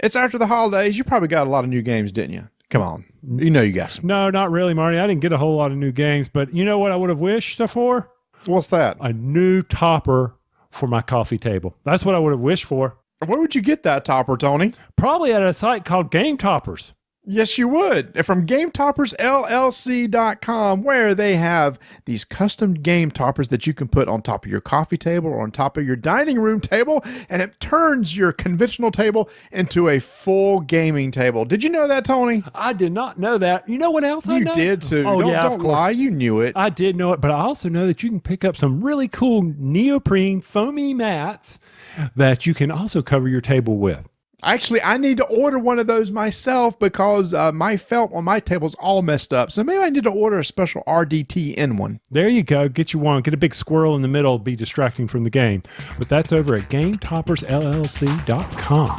It's after the holidays. You probably got a lot of new games, didn't you? Come on. You know you got some. No, not really, Marty. I didn't get a whole lot of new games, but you know what I would have wished for? What's that? A new topper for my coffee table. That's what I would have wished for. Where would you get that topper, Tony? Probably at a site called Game Toppers. Yes, you would. From GameToppersLLC.com, where they have these custom game toppers that you can put on top of your coffee table or on top of your dining room table, and it turns your conventional table into a full gaming table. Did you know that, Tony? I did not know that. You know what else I know? You did too. Oh, don't lie. You knew it. I did know it, but I also know that you can pick up some really cool neoprene foamy mats that you can also cover your table with. Actually, I need to order one of those myself because my felt on my table is all messed up. So maybe I need to order a special RDT in one. There you go. Get you one. Get a big squirrel in the middle. Be distracting from the game. But that's over at GameToppersLLC.com.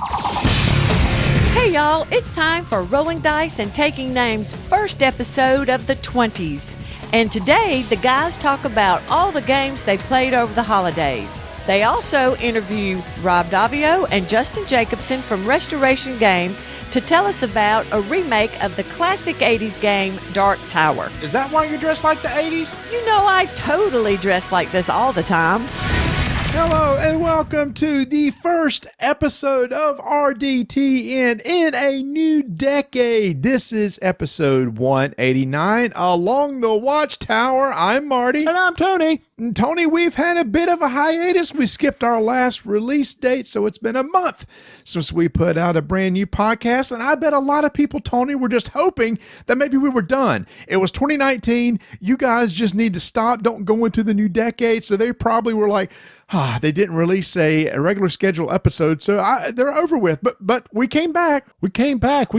Hey, y'all. It's time for Rolling Dice and Taking Names' first episode of the 20s. And today, the guys talk about all the games they played over the holidays. They also interview Rob Davio and Justin Jacobson from Restoration Games to tell us about a remake of the classic 80s game Dark Tower. Is that why you're dressed like the 80s? You know I totally dress like this all the time. Hello and welcome to the first episode of RDTN in a new decade. This is episode 189. Along the Watchtower, I'm Marty. And I'm Tony. And Tony, we've had a bit of a hiatus. We skipped our last release date, so it's been a month since we put out a brand new podcast. And I bet a lot of people, Tony, were just hoping that maybe we were done. It was 2019. You guys just need to stop. Don't go into the new decade. So they probably were like, they didn't release a regular schedule episode, so they're over with. But we came back. We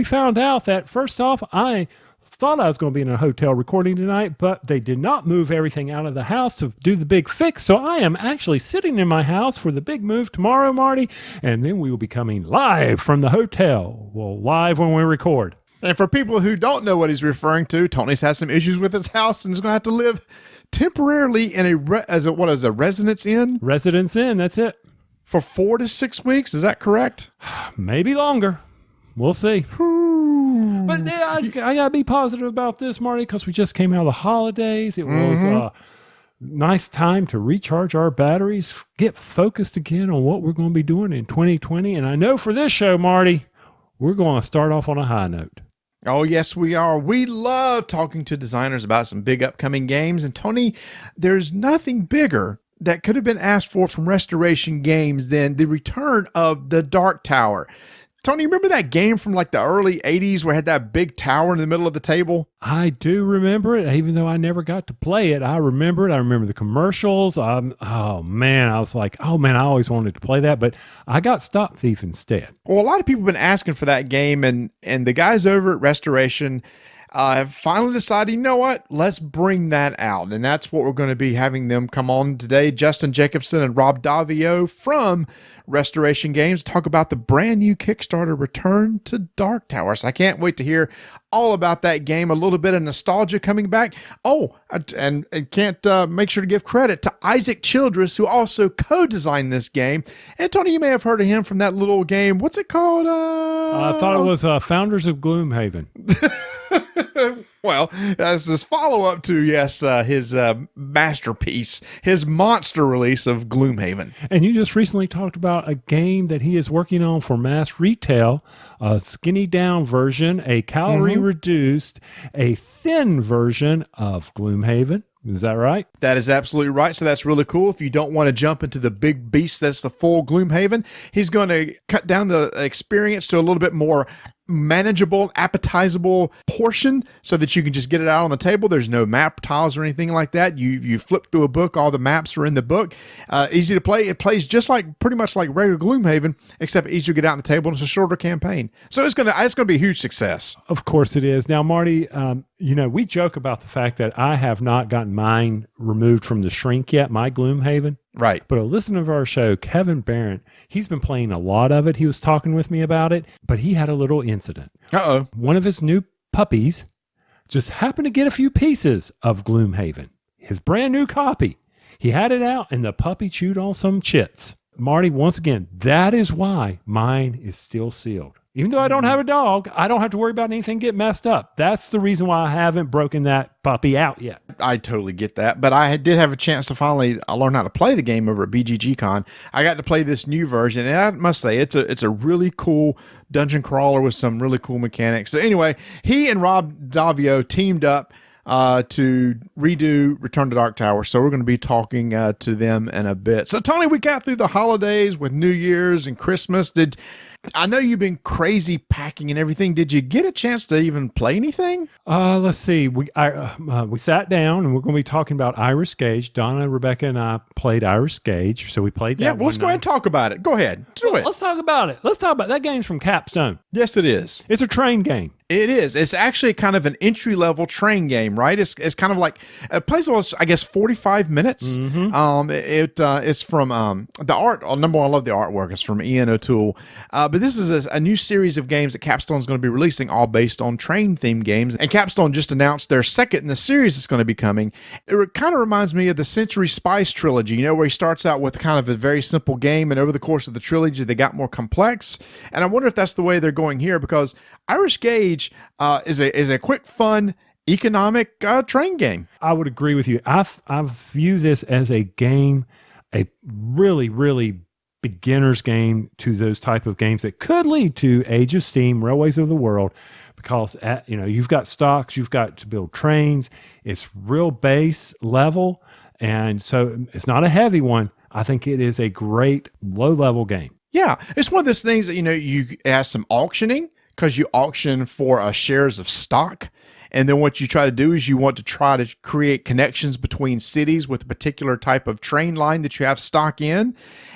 found out that, first off, I thought I was going to be in a hotel recording tonight, but they did not move everything out of the house to do the big fix. So I am actually sitting in my house for the big move tomorrow, Marty, and then we will be coming live from the hotel. Well, live when we record. And for people who don't know what he's referring to, Tony's has some issues with his house and is going to have to live temporarily in a residence inn? Residence inn, that's it. For 4 to 6 weeks, is that correct? Maybe longer. We'll see. But I got to be positive about this, Marty, because we just came out of the holidays. It was a nice time to recharge our batteries, get focused again on what we're going to be doing in 2020. And I know for this show, Marty, we're going to start off on a high note. Oh, yes, we are. We love talking to designers about some big upcoming games. And Tony, there's nothing bigger that could have been asked for from Restoration Games than the return of the Dark Tower. Tony, remember that game from like the early 80s where it had that big tower in the middle of the table? I do remember it, even though I never got to play it. I remember it. I remember the commercials. I was like, I always wanted to play that, but I got Stop Thief instead. Well, a lot of people have been asking for that game, and the guys over at Restoration have finally decided, you know what, let's bring that out. And that's what we're going to be having them come on today. Justin Jacobson and Rob Davio from Restoration Games to talk about the brand new Kickstarter Return to Dark Tower. So I can't wait to hear all about that game, a little bit of nostalgia coming back. Oh, and I can't make sure to give credit to Isaac Childress, who also co-designed this game. And Tony, you may have heard of him from that little game. What's it called? I thought it was Founders of Gloomhaven. Well, as this follow-up to, his masterpiece, his monster release of Gloomhaven. And you just recently talked about a game that he is working on for mass retail, a skinny down version, a calorie reduced, a thin version of Gloomhaven. Is that right? That is absolutely right. So that's really cool. If you don't want to jump into the big beast that's the full Gloomhaven, he's going to cut down the experience to a little bit more manageable, appetizable portion so that you can just get it out on the table. There's no map tiles or anything like that. You flip through a book, all the maps are in the book. Easy to play. It plays just like pretty much like regular Gloomhaven, except easier to get out on the table, and it's a shorter campaign. So it's gonna be a huge success. Of course it is. Now, Marty, we joke about the fact that I have not gotten mine removed from the shrink yet, my Gloomhaven. Right. But a listener of our show, Kevin Barrett, he's been playing a lot of it. He was talking with me about it, but he had a little incident. Uh-oh. One of his new puppies just happened to get a few pieces of Gloomhaven, his brand new copy. He had it out and the puppy chewed on some chits. Marty, once again, that is why mine is still sealed. Even though I don't have a dog, I don't have to worry about anything getting messed up. That's the reason why I haven't broken that puppy out yet. I totally get that, but I did have a chance to finally learn how to play the game over at BGG Con. I got to play this new version, and I must say it's a really cool dungeon crawler with some really cool mechanics. So anyway, he and Rob Davio teamed up to redo Return to Dark Tower. So we're going to be talking to them in a bit. So Tony, we got through the holidays with New Year's and Christmas. I know you've been crazy packing and everything. Did you get a chance to even play anything? Let's see. We sat down and we're going to be talking about Irish Gauge. Donna, Rebecca, and I played Irish Gauge, so we played that. Yeah, well, let's go ahead and talk about it. Go ahead, do it. Let's talk about it. That game's from Capstone. Yes, it is. It's a train game. It is. It's actually kind of an entry-level train game, right? It's kind of like it plays, I guess, 45 minutes. Mm-hmm. It's from the art. Number one, I love the artwork. It's from Ian O'Toole. But this is a new series of games that Capstone is going to be releasing, all based on train-themed games. And Capstone just announced their second in the series that's going to be coming. It kind of reminds me of the Century Spice trilogy, where he starts out with kind of a very simple game, and over the course of the trilogy, they got more complex. And I wonder if that's the way they're going here, because Irish Gauge is a quick, fun, economic train game. I would agree with you. I view this as a game, a really, really beginner's game to those type of games that could lead to Age of Steam, Railways of the World, because you've got stocks, you've got to build trains. It's real base level, and so it's not a heavy one. I think it is a great low-level game. Yeah, it's one of those things that, you have some auctioning, because you auction for shares of stock. And then what you try to do is you want to try to create connections between cities with a particular type of train line that you have stock in.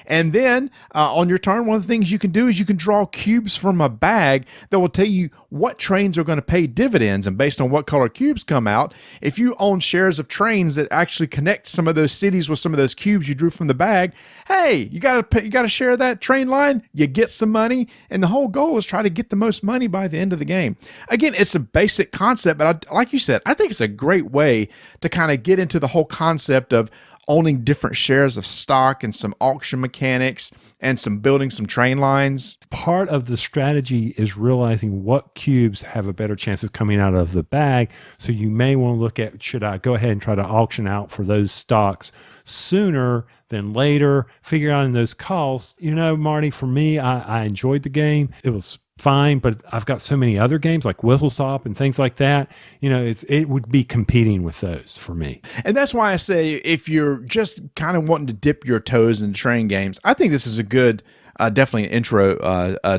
And then on your turn, one of the things you can do is you can draw cubes from a bag that will tell you what trains are going to pay dividends. And based on what color cubes come out, if you own shares of trains that actually connect some of those cities with some of those cubes you drew from the bag, hey, you got to share that train line, you get some money. And the whole goal is try to get the most money by the end of the game. Again, it's a basic concept, but like you said, I think it's a great way to kind of get into the whole concept of owning different shares of stock and some auction mechanics and some building some train lines. Part of the strategy is realizing what cubes have a better chance of coming out of the bag. So you may want to look at, should I go ahead and try to auction out for those stocks sooner than later, figure out in those costs. Marty, for me, I enjoyed the game. It was fine, but I've got so many other games like Whistle Stop and things like that. It would be competing with those for me. And that's why I say, if you're just kind of wanting to dip your toes in train games, I think this is a good definitely an intro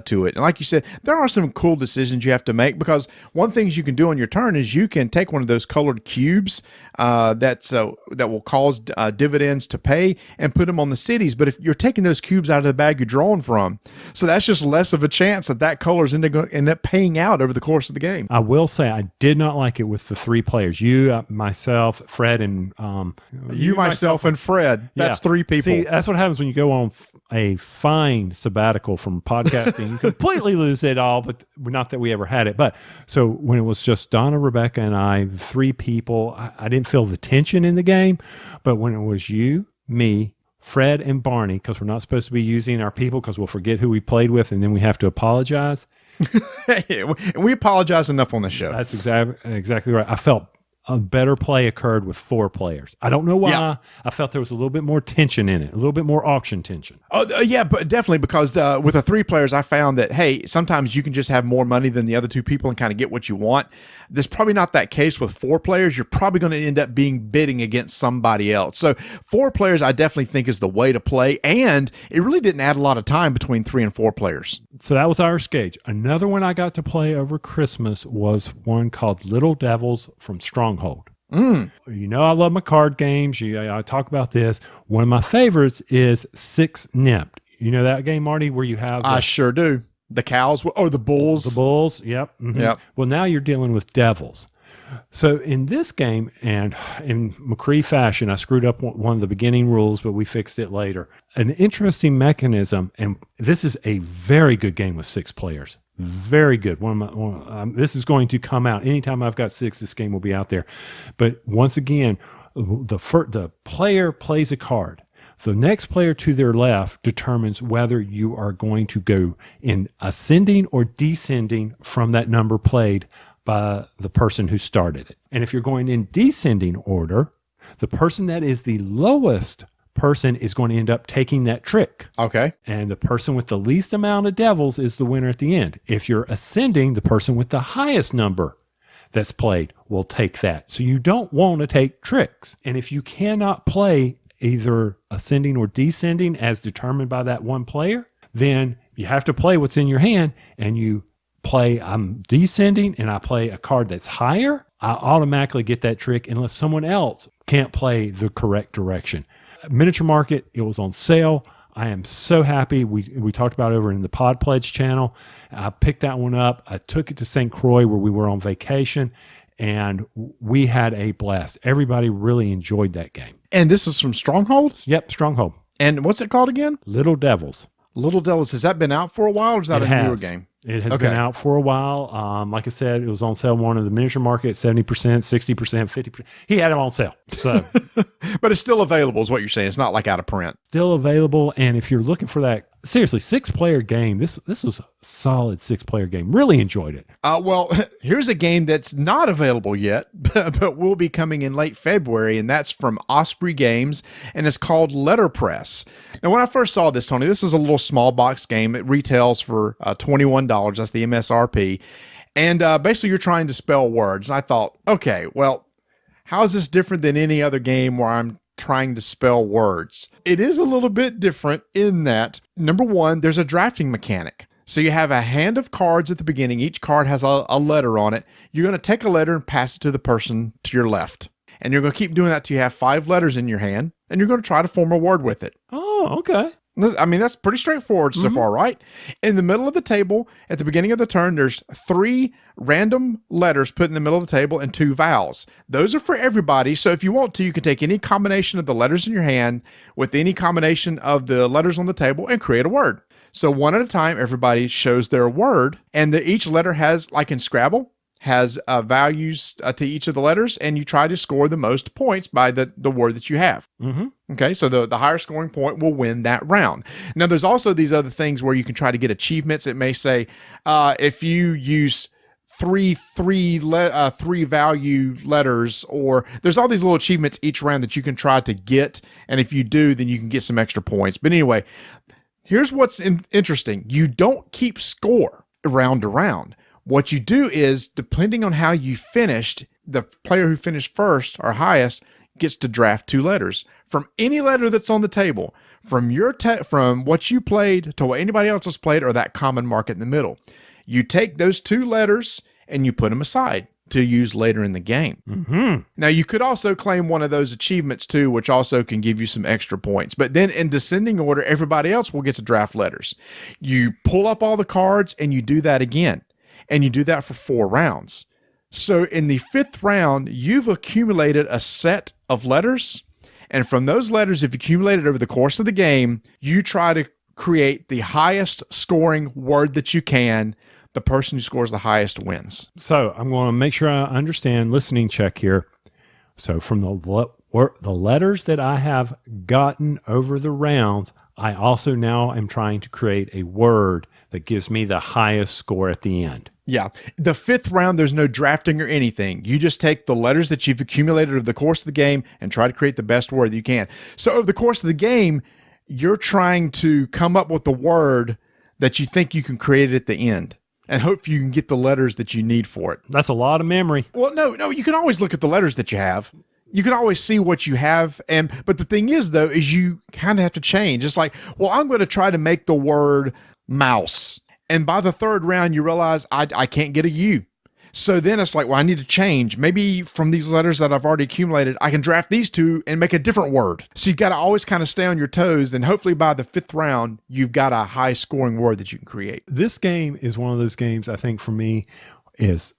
to it. And like you said, there are some cool decisions you have to make, because one thing you can do on your turn is you can take one of those colored cubes that will cause dividends to pay and put them on the cities. But if you're taking those cubes out of the bag you're drawing from, so that's just less of a chance that color is going to end up paying out over the course of the game. I will say I did not like it with the three players. You, myself, Fred, and myself, and Fred. That's three people. See, that's what happens when you go on a fine sabbatical from podcasting. You completely lose it all, but not that we ever had it. But so when it was just Donna, Rebecca, and I, three people, I didn't feel the tension in the game. But when it was you, me, Fred, and Barney, because we're not supposed to be using our people because we'll forget who we played with and then we have to apologize. We apologize enough on the show. That's exactly right. I felt a better play occurred with four players. I don't know why. Yeah. I felt there was a little bit more tension in it, a little bit more auction tension. Oh, yeah, but definitely, because with the three players, I found that, hey, sometimes you can just have more money than the other two people and kind of get what you want. There's probably not that case with four players. You're probably going to end up bidding against somebody else. So four players, I definitely think, is the way to play. And it really didn't add a lot of time between 3 and 4 players. So that was Irish Gauge. Another one I got to play over Christmas was one called Little Devils from Stronghold. I love my card games. I talk about this. One of my favorites is Six Nipped. You know that game, Marty, where you have... I sure do. The cows, or the bulls. The bulls, yep. Mm-hmm. Yep. Well, now you're dealing with devils. So in this game, and in McCree fashion, I screwed up one of the beginning rules, but we fixed it later. An interesting mechanism, and this is a very good game with 6 players. Very good. This is going to come out anytime I've got 6. This game will be out there. But once again, the player plays a card. The next player to their left determines whether you are going to go in ascending or descending from that number played by the person who started it. And if you're going in descending order, the person that is the lowest person is going to end up taking that trick. Okay. And the person with the least amount of devils is the winner at the end. If you're ascending, the person with the highest number that's played will take that. So you don't want to take tricks. And if you cannot play either ascending or descending as determined by that one player, then you have to play what's in your hand, and you play, I'm descending and I play a card that's higher, I automatically get that trick unless someone else can't play the correct direction. Miniature Market, it was on sale. I am so happy. We talked about it over in the Pod Pledge channel. I picked that one up. I took it to St. Croix where we were on vacation, and we had a blast. Everybody really enjoyed that game. And this is from Stronghold? Yep, Stronghold. And what's it called again? Little Devils. Little Devils. Has that been out for a while, or is that a newer game? It has been out for a while. Like I said, it was on sale one of the Miniature Market, 70%, 60%, 50%. He had them on sale. So, but it's still available is what you're saying. It's not like out of print. Still available. And if you're looking for that, seriously, 6-player game, this was a solid 6-player game. Really enjoyed it. Well, here's a game that's not available yet, but will be coming in late February, and that's from Osprey Games, and it's called Letterpress. Now, when I first saw this, Tony, this is a little small box game. It retails for $21. That's the MSRP. And basically, you're trying to spell words. And I thought, okay, well, how is this different than any other game where I'm trying to spell words? It is a little bit different in that, number one, there's a drafting mechanic. So you have a hand of cards at the beginning. Each card has a letter on it. You're going to take a letter and pass it to the person to your left. And you're going to keep doing that till you have 5 letters in your hand. And you're going to try to form a word with it. Oh, okay. I mean, that's pretty straightforward so far, right? In the middle of the table, at the beginning of the turn, there's 3 random letters put in the middle of the table and 2 vowels. Those are for everybody. So if you want to, you can take any combination of the letters in your hand with any combination of the letters on the table and create a word. So one at a time, everybody shows their word, and each letter has, like in Scrabble, has values to each of the letters, and you try to score the most points by the word that you have. Okay, so the higher scoring point will win that round. Now, there's also these other things where you can try to get achievements. It may say if you use three value letters, or there's all these little achievements each round that you can try to get, and if you do, then you can get some extra points. But anyway, here's what's interesting. You don't keep score round to round. What you do is, depending on how you finished, the player who finished first or highest gets to draft 2 letters from any letter that's on the table, from from what you played to what anybody else has played, or that common mark in the middle. You take those 2 letters and you put them aside to use later in the game. Now, you could also claim one of those achievements too, which also can give you some extra points. But then in descending order, everybody else will get to draft letters. You pull up all the cards and you do that again. And you do that for 4 rounds. So in the 5th round, you've accumulated a set of letters. And from those letters, if you accumulate it over the course of the game, you try to create the highest scoring word that you can. The person who scores the highest wins. So I'm going to make sure I understand, listening check here. So from the letters that I have gotten over the rounds, I also now am trying to create a word that gives me the highest score at the end. Yeah. The 5th round, there's no drafting or anything. You just take the letters that you've accumulated over the course of the game and try to create the best word that you can. So over the course of the game, you're trying to come up with the word that you think you can create at the end, and hope you can get the letters that you need for it. That's a lot of memory. Well, no, you can always look at the letters that you have. You can always see what you have. But the thing is, though, is you kind of have to change. It's like, well, I'm going to try to make the word mouse. And by the 3rd round, you realize I can't get a U. So then it's like, well, I need to change. Maybe from these letters that I've already accumulated, I can draft these 2 and make a different word. So you've got to always kind of stay on your toes. And hopefully by the 5th round, you've got a high scoring word that you can create. This game is one of those games, I think, for me,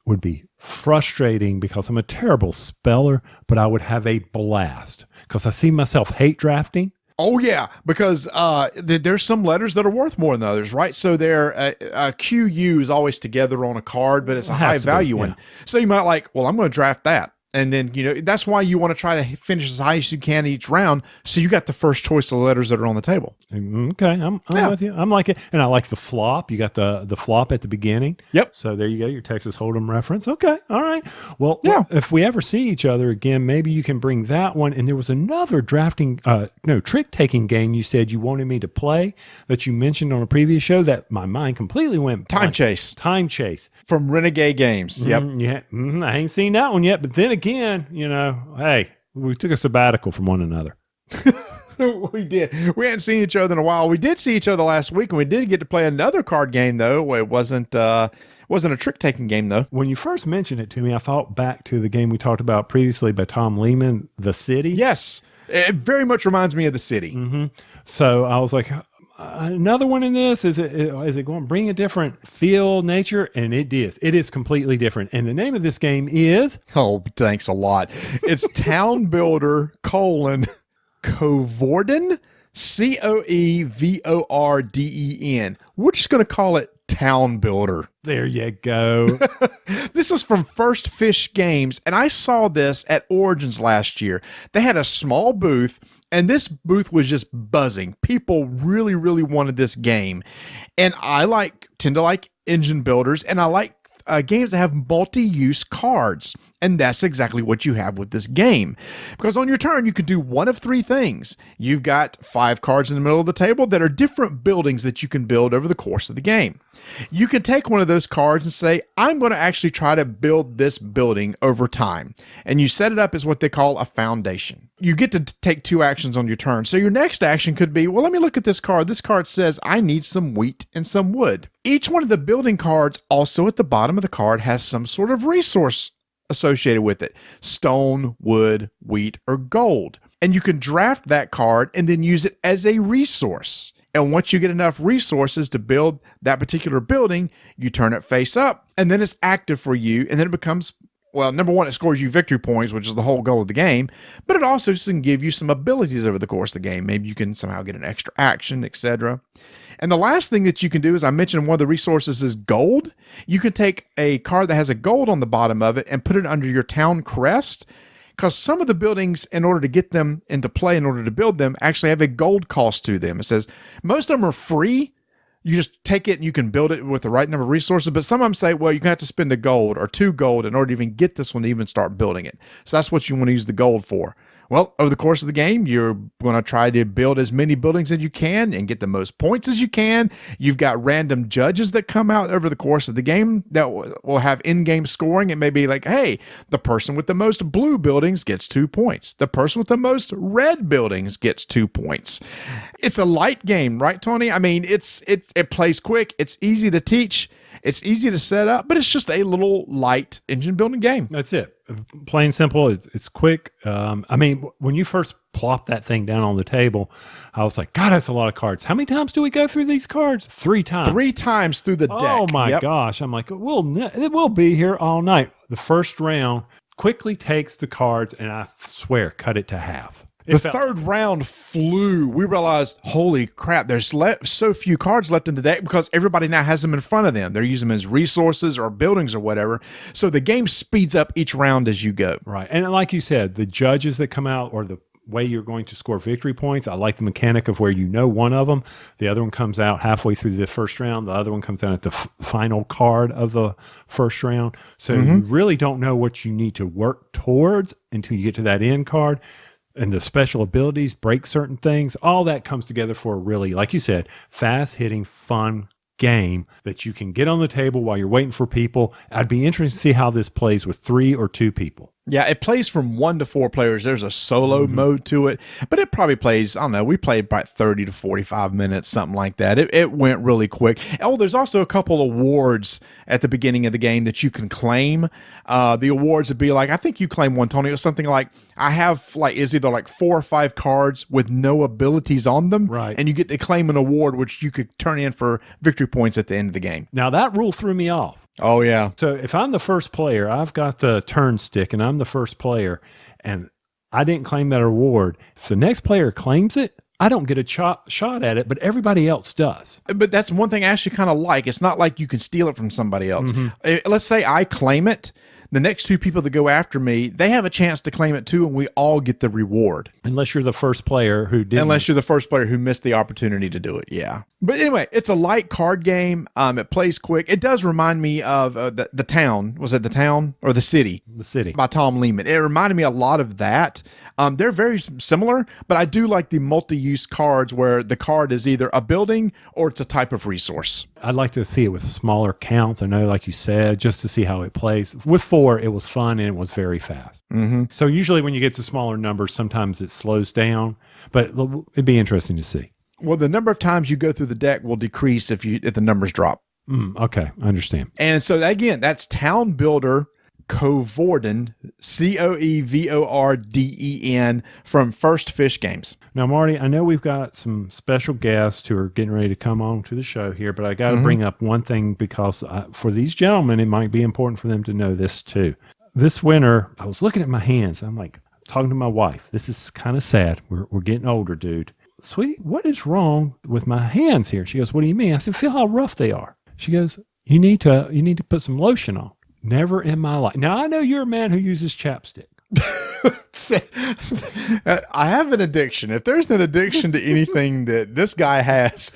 would be frustrating because I'm a terrible speller, but I would have a blast because I see myself hate drafting. Oh, yeah, because there's some letters that are worth more than others, right? So QU is always together on a card, but it's a high value one. So you might like, well, I'm going to draft that. And then, that's why you want to try to finish as high as you can each round. So you got the first choice of letters that are on the table. Okay, I'm with you. I'm like it. And I like the flop. You got the flop at the beginning. Yep. So there you go, your Texas Hold'em reference. Okay, all right. Well, if we ever see each other again, maybe you can bring that one. And there was another trick-taking game you said you wanted me to play that you mentioned on a previous show that my mind completely went blank. Time Chase. From Renegade Games. Yep. I ain't seen that one yet. But then again, hey, we took a sabbatical from one another. We did. We hadn't seen each other in a while. We did see each other last week, and we did get to play another card game, though. It wasn't a trick-taking game, though. When you first mentioned it to me, I thought back to the game we talked about previously by Tom Lehman, The City. Yes. It very much reminds me of The City. Mm-hmm. So I was like, another one in this? Is it going to bring a different feel, nature? And it is. It is completely different. And the name of this game is... Oh, thanks a lot. It's Town Builder, Coevorden, Coevorden. We're just going to call it Town Builder. There you go. This is from First Fish Games, and I saw this at Origins last year. They had a small booth, and this booth was just buzzing. People really, really wanted this game. And I tend to like engine builders, and I like games that have multi-use cards. And that's exactly what you have with this game. Because on your turn, you can do one of three things. You've got 5 cards in the middle of the table that are different buildings that you can build over the course of the game. You can take one of those cards and say, I'm going to actually try to build this building over time. And you set it up as what they call a foundation. You get to take 2 actions on your turn. So your next action could be, well, let me look at this card. This card says, I need some wheat and some wood. Each one of the building cards also at the bottom of the card has some sort of resource associated with it. Stone, wood, wheat, or gold. And you can draft that card and then use it as a resource. And once you get enough resources to build that particular building, you turn it face up, and then it's active for you, and then it becomes, well, number one, it scores you victory points, which is the whole goal of the game, but it also can give you some abilities over the course of the game. Maybe you can somehow get an extra action, etc. And the last thing that you can do, as I mentioned, one of the resources is gold. You can take a card that has a gold on the bottom of it and put it under your town crest, because some of the buildings, in order to get them into play, in order to build them, actually have a gold cost to them. It says most of them are free. You just take it and you can build it with the right number of resources. But some of them say, well, you have to spend a gold or 2 gold in order to even get this one to even start building it. So that's what you want to use the gold for. Well, over the course of the game, you're going to try to build as many buildings as you can and get the most points as you can. You've got random judges that come out over the course of the game that will have in-game scoring. It may be like, hey, the person with the most blue buildings gets 2 points. The person with the most red buildings gets 2 points. It's a light game, right, Tony? I mean, it plays quick. It's easy to teach. It's easy to set up, but it's just a little light engine building game. That's it. Plain simple. It's quick. I mean, when you first plopped that thing down on the table, I was like, God, that's a lot of cards. How many times do we go through these cards? 3 times. 3 times through the deck. Oh my gosh. I'm like, we'll be here all night. The first round quickly takes the cards and I swear, cut it to half. The third round flew. We realized, holy crap, there's so few cards left in the deck because everybody now has them in front of them. They're using them as resources or buildings or whatever. So the game speeds up each round as you go. Right. And like you said, the judges that come out or the way you're going to score victory points, I like the mechanic of where you know one of them. The other one comes out halfway through the first round. The other one comes out at the final card of the first round. So you really don't know what you need to work towards until you get to that end card. And the special abilities break certain things. All that comes together for a really, like you said, fast-hitting, fun game that you can get on the table while you're waiting for people. I'd be interested to see how this plays with 3 or 2 people. Yeah, it plays from 1 to 4 players. There's a solo mode to it, but it probably plays, I don't know, we played about 30 to 45 minutes, something like that. It went really quick. Oh, there's also a couple awards at the beginning of the game that you can claim. The awards would be like, I think you claim one, Tony. It was something like, I have is either 4 or 5 cards with no abilities on them. Right. And you get to claim an award, which you could turn in for victory points at the end of the game. Now that rule threw me off. Oh, yeah. So if I'm the first player, I've got the turn stick and I'm the first player and I didn't claim that award. If the next player claims it, I don't get a shot at it, but everybody else does. But that's one thing I actually kind of like. It's not like you can steal it from somebody else. Let's say I claim it. the next two people that go after me, they have a chance to claim it too, and we all get the reward. Unless you're the first player who didn't. Unless you're the first player who missed the opportunity to do it, yeah. But anyway, it's a light card game. It plays quick. It does remind me of the Town. Was it The Town or The City? The City. By Tom Lehman. It reminded me a lot of that. They're very similar, but I do like the multi-use cards where the card is either a building or it's a type of resource. I'd like to see it with smaller counts. I know, like you said, just to see how it plays. With 4, it was fun and it was very fast. Mm-hmm. So usually when you get to smaller numbers, sometimes it slows down, but it'd be interesting to see. Well, the number of times you go through the deck will decrease if the numbers drop. Okay, I understand. And so again, that's Town Builder Coevorden, Coevorden from First Fish Games. Now, Marty, I know we've got some special guests who are getting ready to come on to the show here, but I got to bring up one thing because for these gentlemen, it might be important for them to know this too. This winter, I was looking at my hands. I'm like, talking to my wife. This is kind of sad. We're getting older, dude. Sweetie, what is wrong with my hands here? She goes, what do you mean? I said, feel how rough they are. She goes, you need to put some lotion on. Never in my life. Now, I know you're a man who uses chapstick. I have an addiction. If there's an addiction to anything that this guy has,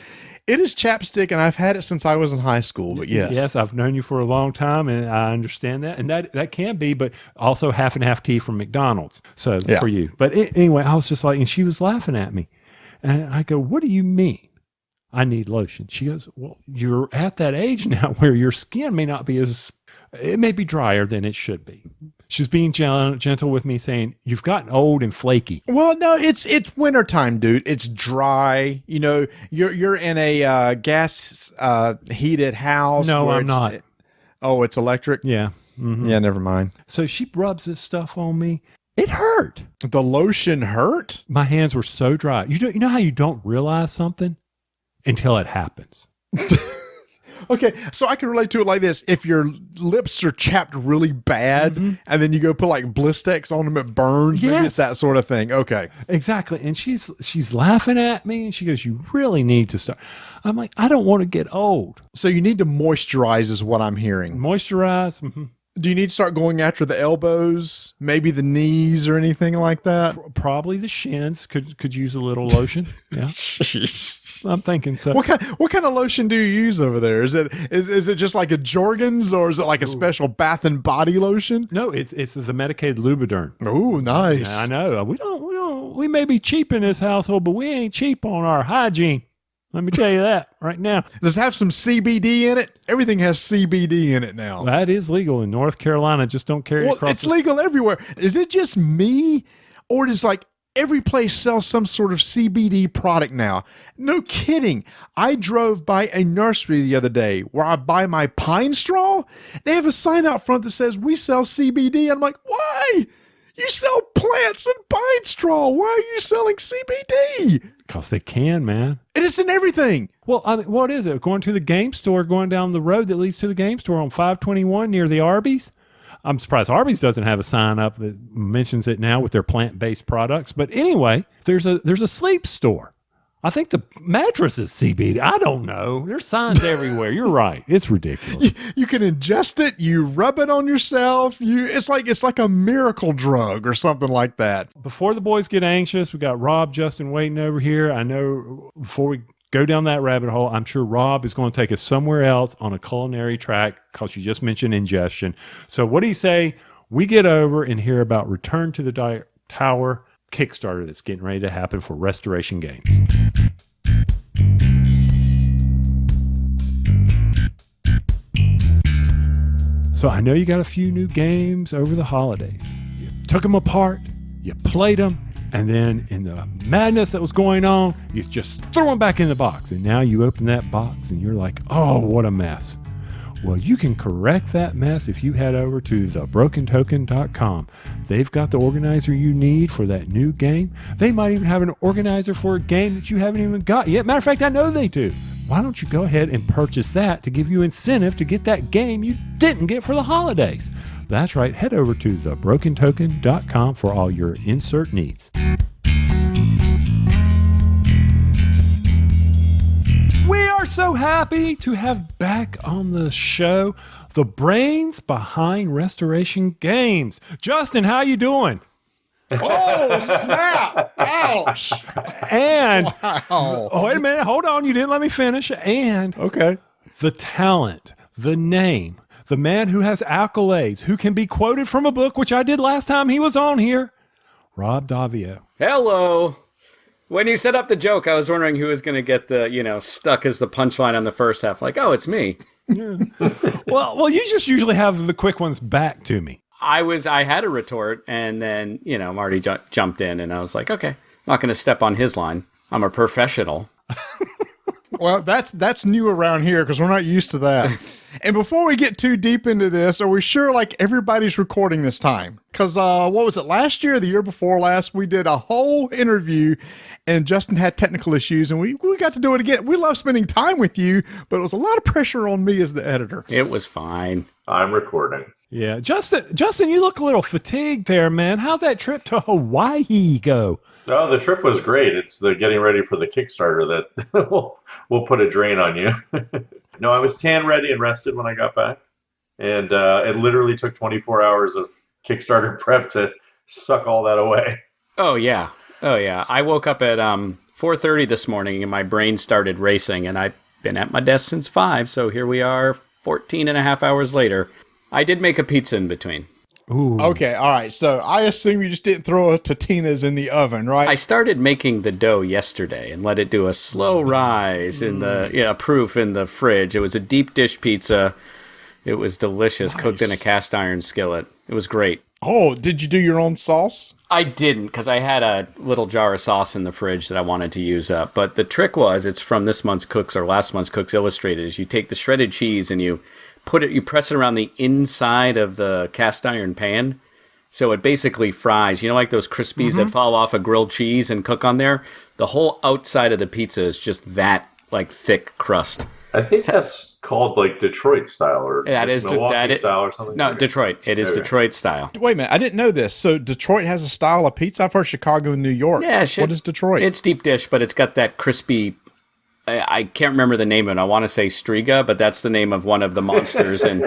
it is chapstick, and I've had it since I was in high school. But yes, I've known you for a long time, and I understand that. And that can be, but also half and half tea from McDonald's. So for you. But anyway, I was just like, and she was laughing at me. And I go, what do you mean? I need lotion. She goes, well, you're at that age now where your skin may not be it may be drier than it should be. She's being gentle with me, saying, you've gotten old and flaky. Well, no, it's wintertime, dude. It's dry. You know, you're in a gas heated house. No, I'm not. It's electric? Yeah. Mm-hmm. Yeah, never mind. So she rubs this stuff on me. It hurt. The lotion hurt? My hands were so dry. You know how you don't realize something until it happens? Okay, so I can relate to it like this. If your lips are chapped really bad and then you go put like Blistex on them, it burns. Yes. Maybe it's that sort of thing. Okay. Exactly. And she's laughing at me and she goes, you really need to start. I'm like, I don't want to get old. So you need to moisturize is what I'm hearing. Moisturize. Mm-hmm. Do you need to start going after the elbows, maybe the knees or anything like that? Probably the shins could use a little lotion. Yeah. I'm thinking so. What kind of lotion do you use over there? Is it just like a Jorgens or is it like a special bath and body lotion? No, it's the medicated Lubriderm. Oh, nice. I know. We may be cheap in this household, but we ain't cheap on our hygiene. Let me tell you that right now. Does it have some CBD in it? Everything has CBD in it now. That is legal in North Carolina. Just don't carry it across. It's legal everywhere. Is it just me, or does like every place sells some sort of CBD product now? No kidding. I drove by a nursery the other day where I buy my pine straw. They have a sign out front that says we sell CBD. I'm like, why? You sell plants and pine straw. Why are you selling CBD? Because they can, man. And it's in everything. Well, what is it? Going to the game store, going down the road that leads to the game store on 521 near the Arby's. I'm surprised Arby's doesn't have a sign up that mentions it now with their plant-based products. But anyway, there's a sleep store. I think the mattress is CBD. I don't know. There's signs everywhere. You're right. It's ridiculous. You can ingest it. You rub it on yourself. It's like a miracle drug or something like that. Before the boys get anxious, we got Rob Justin waiting over here. I know before we go down that rabbit hole, I'm sure Rob is going to take us somewhere else on a culinary track because you just mentioned ingestion. So what do you say we get over and hear about Return to the Tower Kickstarter that's getting ready to happen for Restoration Games? So I know you got a few new games over the holidays. You took them apart, you played them, and then in the madness that was going on, you just threw them back in the box. And now you open that box and you're like, oh, what a mess. Well, you can correct that mess if you head over to thebrokentoken.com. They've got the organizer you need for that new game. They might even have an organizer for a game that you haven't even got yet. Matter of fact, I know they do. Why don't you go ahead and purchase that to give you incentive to get that game you didn't get for the holidays? That's right. Head over to thebrokentoken.com for all your insert needs. We are so happy to have back on the show the brains behind Restoration Games. Justin, how you doing? Oh, snap! Ouch! And Wow. oh, wait a minute, hold on, you didn't let me finish. And Okay. the talent, the name, the man who has accolades, who can be quoted from a book, which I did last time he was on here, Rob Davio. Hello. When you set up the joke, I was wondering who was going to get the, stuck as the punchline on the first half. Like, oh, it's me. Well, you just usually have the quick ones back to me. I had a retort, and then, Marty jumped in, and I was like, okay, I'm not going to step on his line. I'm a professional. Well, that's new around here because we're not used to that. And before we get too deep into this, are we sure like everybody's recording this time? Because what was it, last year or the year before last, we did a whole interview and Justin had technical issues and we got to do it again. We love spending time with you, but it was a lot of pressure on me as the editor. It was fine. I'm recording. Yeah, Justin, you look a little fatigued there, man. How'd that trip to Hawaii go? Oh, the trip was great. It's the getting ready for the Kickstarter that will put a drain on you. No, I was tan ready and rested when I got back. And it literally took 24 hours of Kickstarter prep to suck all that away. Oh, yeah. I woke up at 4:30 this morning and my brain started racing. And I've been at my desk since 5. So here we are 14 and a half hours later. I did make a pizza in between. Ooh. Okay, all right. So I assume you just didn't throw Totino's in the oven, right? I started making the dough yesterday and let it do a slow rise in the proof in the fridge. It was a deep dish pizza. It was delicious, cooked in a cast iron skillet. It was great. Oh, did you do your own sauce? I didn't because I had a little jar of sauce in the fridge that I wanted to use up. But the trick was, it's from this month's Cooks or last month's Cooks Illustrated, is you take the shredded cheese and you press it around the inside of the cast iron pan. So it basically fries. You know, like those Crispies that fall off a grilled cheese and cook on there? The whole outside of the pizza is just that, like, thick crust. I think that's called like Detroit style or Milwaukee style or something. No, Detroit. It is Detroit style. Wait a minute. I didn't know this. So Detroit has a style of pizza? I've heard Chicago and New York. Yeah, What is Detroit? It's deep dish, but it's got that crispy... I can't remember the name of it. I want to say Striga, but that's the name of one of the monsters in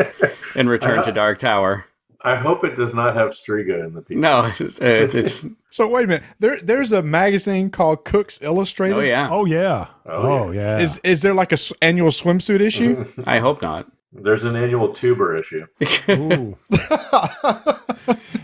Return to Dark Tower. I hope it does not have Striga in the pizza. No, it's So wait a minute. There's a magazine called Cooks Illustrated. oh yeah. Oh, yeah. Oh, yeah. Is there like a annual swimsuit issue? I hope not. There's an annual tuber issue. Ooh.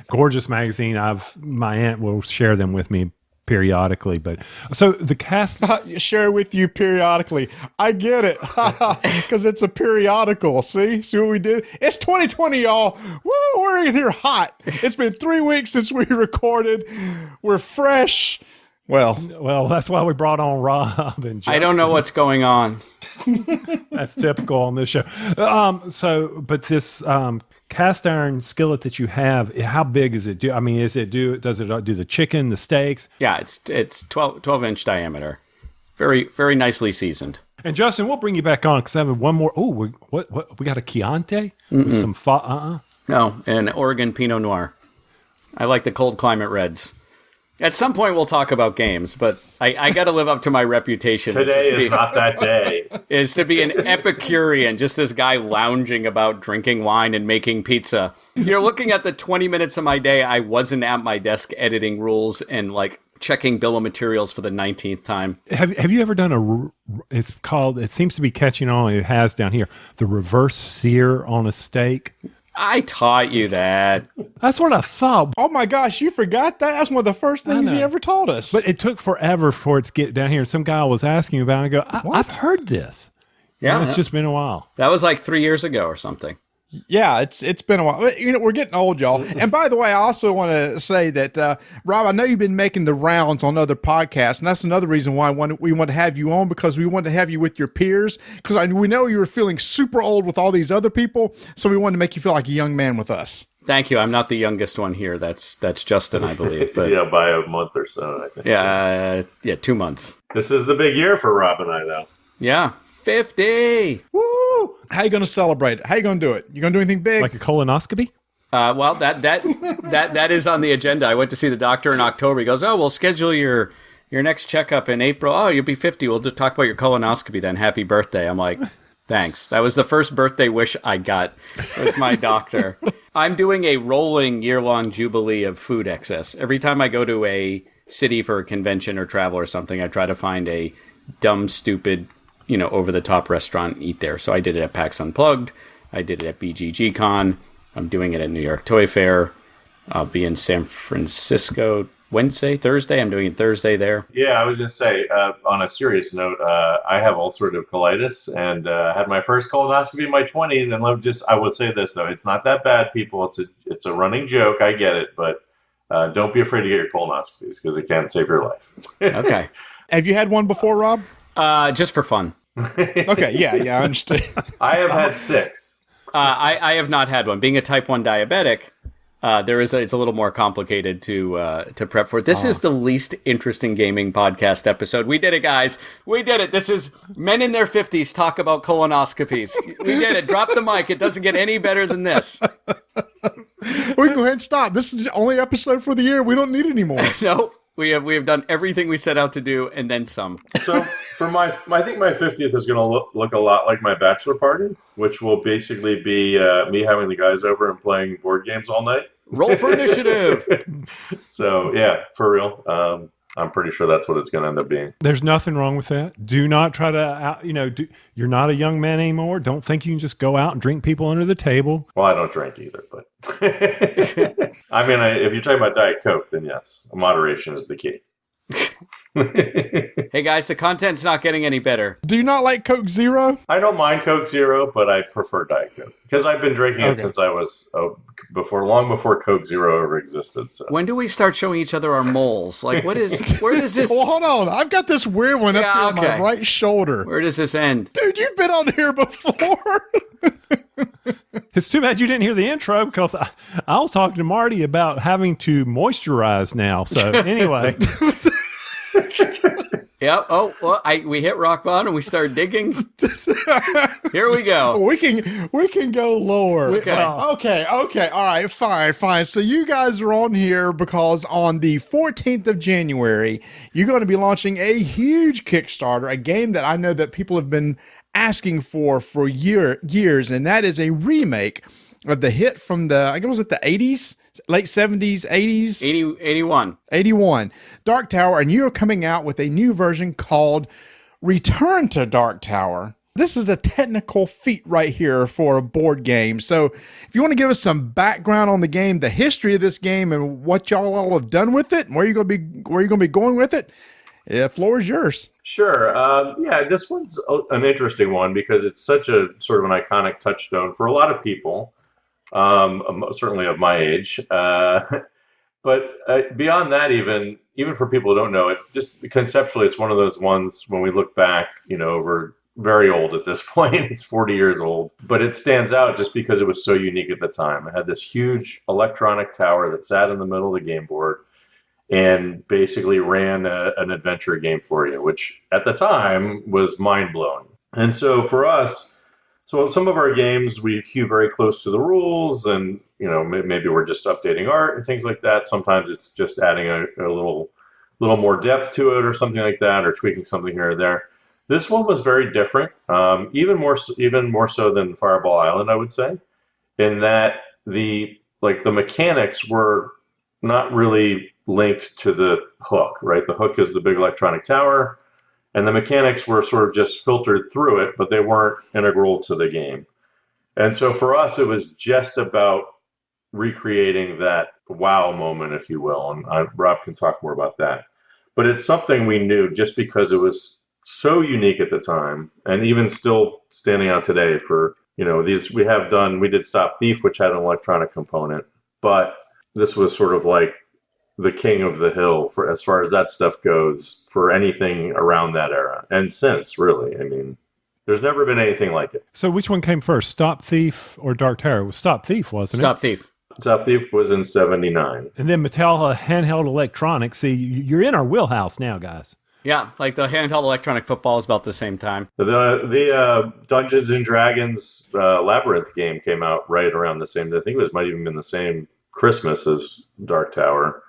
Gorgeous magazine. My aunt will share them with me periodically, but so the cast Share with you periodically. I get it. Because it's a periodical. See what we did? It's 2020, y'all. Woo, we're in here hot. It's been 3 weeks since we recorded. We're fresh. Well, that's why we brought on Rob and Justin. I don't know what's going on. That's typical on this show. But this cast iron skillet that you have, how big is it? Does it do the chicken, the steaks? Yeah, it's 12-inch diameter. Very, very nicely seasoned. And Justin, we'll bring you back on because I have one more. Oh, we got a Chianti with some No, an Oregon Pinot Noir. I like the cold climate reds. At some point, we'll talk about games, but I got to live up to my reputation. Today is not that day. Is to be an Epicurean, just this guy lounging about, drinking wine and making pizza. You're looking at the 20 minutes of my day I wasn't at my desk editing rules and like checking bill of materials for the 19th time. Have you ever done it seems to be catching on, it has down here, the reverse sear on a steak? I taught you that. That's what I thought. oh my gosh, you forgot that? That's one of the first things he ever taught us. But it took forever for it to get down here. Some guy was asking about it. I go, I've heard this. Yeah, And it's just been a while. that was like 3 years ago or something. Yeah, it's been a while. We're getting old, y'all. And by the way, I also want to say that, Rob, I know you've been making the rounds on other podcasts, and that's another reason why we want to have you on, because we want to have you with your peers, because we know you were feeling super old with all these other people, so we wanted to make you feel like a young man with us. Thank you. I'm not the youngest one here. That's Justin, I believe. But Yeah, by a month or so, I think. yeah, 2 months. This is the big year for Rob and I, though. Yeah, 50. Woo! How you going to celebrate it? How you going to do it? You going to do anything big? Like a colonoscopy? Well, that is on the agenda. I went to see the doctor in October. He goes, "Oh, we'll schedule your your next checkup in April. Oh, you'll be 50. We'll just talk about your colonoscopy then. Happy birthday. I'm like, thanks. That was the first birthday wish I got. It was my doctor. I'm doing a rolling year-long jubilee of food excess. Every time I go to a city for a convention or travel or something, I try to find a dumb, stupid, over-the-top restaurant and eat there. So I did it at PAX Unplugged. I did it at BGG Con. I'm doing it at New York Toy Fair. I'll be in San Francisco Thursday. I'm doing it Thursday there. Yeah, I was going to say, on a serious note, I have ulcerative colitis and had my first colonoscopy in my 20s. And I will say this, though. It's not that bad, people. It's a running joke. I get it. But don't be afraid to get your colonoscopies because it can save your life. Okay. Have you had one before, Rob? Just for fun. Okay, yeah, I understand. I have had 6. I have not had one. Being a type 1 diabetic, it's a little more complicated to prep for. This is the least interesting gaming podcast episode. We did it, guys. We did it. This is men in their 50s talk about colonoscopies. We did it. Drop the mic. It doesn't get any better than this. We can go ahead and stop. This is the only episode for the year. We don't need any more. Nope. We have done everything we set out to do and then some. So for I think my 50th is going to look a lot like my bachelor party, which will basically be me having the guys over and playing board games all night. Roll for initiative. So yeah, for real. I'm pretty sure that's what it's going to end up being. There's nothing wrong with that. Do not try to, you're not a young man anymore. Don't think you can just go out and drink people under the table. Well, I don't drink either, but I mean, if you're talking about Diet Coke, then yes, moderation is the key. Hey guys, the content's not getting any better. Do you not like Coke Zero? I don't mind Coke Zero, but I prefer Diet Coke because I've been drinking it since I was long before Coke Zero ever existed. So. When do we start showing each other our moles? Like, where does this? Well, hold on. I've got this weird one up here on my right shoulder. Where does this end? Dude, you've been on here before. It's too bad you didn't hear the intro because I was talking to Marty about having to moisturize now. So anyway. Yeah. Oh, well, we hit rock bottom. We start digging. Here we go. We can go lower. Okay. Okay. All right. Fine. So you guys are on here because on the 14th of January, you're going to be launching a huge Kickstarter, a game that I know that people have been asking for years, and that is a remake of the hit from I guess was it the 80s, late 70s, 80s? 81. Dark Tower, and you're coming out with a new version called Return to Dark Tower. This is a technical feat right here for a board game. So if you want to give us some background on the game, the history of this game, and what y'all all have done with it, and where you're going to be going with it, the floor is yours. Sure. Yeah, this one's an interesting one because it's such a sort of an iconic touchstone for a lot of people. Certainly of my age, but beyond that, even for people who don't know it, just conceptually, it's one of those ones when we look back, we're very old at this point. It's 40 years old, but it stands out just because it was so unique at the time. It had this huge electronic tower that sat in the middle of the game board and basically ran an adventure game for you, which at the time was mind-blowing. And so for us, so some of our games, we hew very close to the rules and, maybe we're just updating art and things like that. Sometimes it's just adding a little more depth to it or something like that, or tweaking something here or there. This one was very different, even more so than Fireball Island, I would say, in that the mechanics were not really linked to the hook, right? The hook is the big electronic tower. And the mechanics were sort of just filtered through it, but they weren't integral to the game. And so for us, it was just about recreating that wow moment, if you will. And Rob can talk more about that. But it's something we knew just because it was so unique at the time, and even still standing out today for, these we did Stop Thief, which had an electronic component, but this was sort of like the king of the hill for as far as that stuff goes for anything around that era. And since, really, I mean, there's never been anything like it. So which one came first, Stop Thief or Dark Tower? It was Stop Thief, wasn't it? Stop Thief. Stop Thief was in 79. And then Mattel handheld electronics. See, you're in our wheelhouse now, guys. Yeah, like the handheld electronic football is about the same time. The Dungeons and Dragons Labyrinth game came out right around the same. I think it might even been the same Christmas as Dark Tower.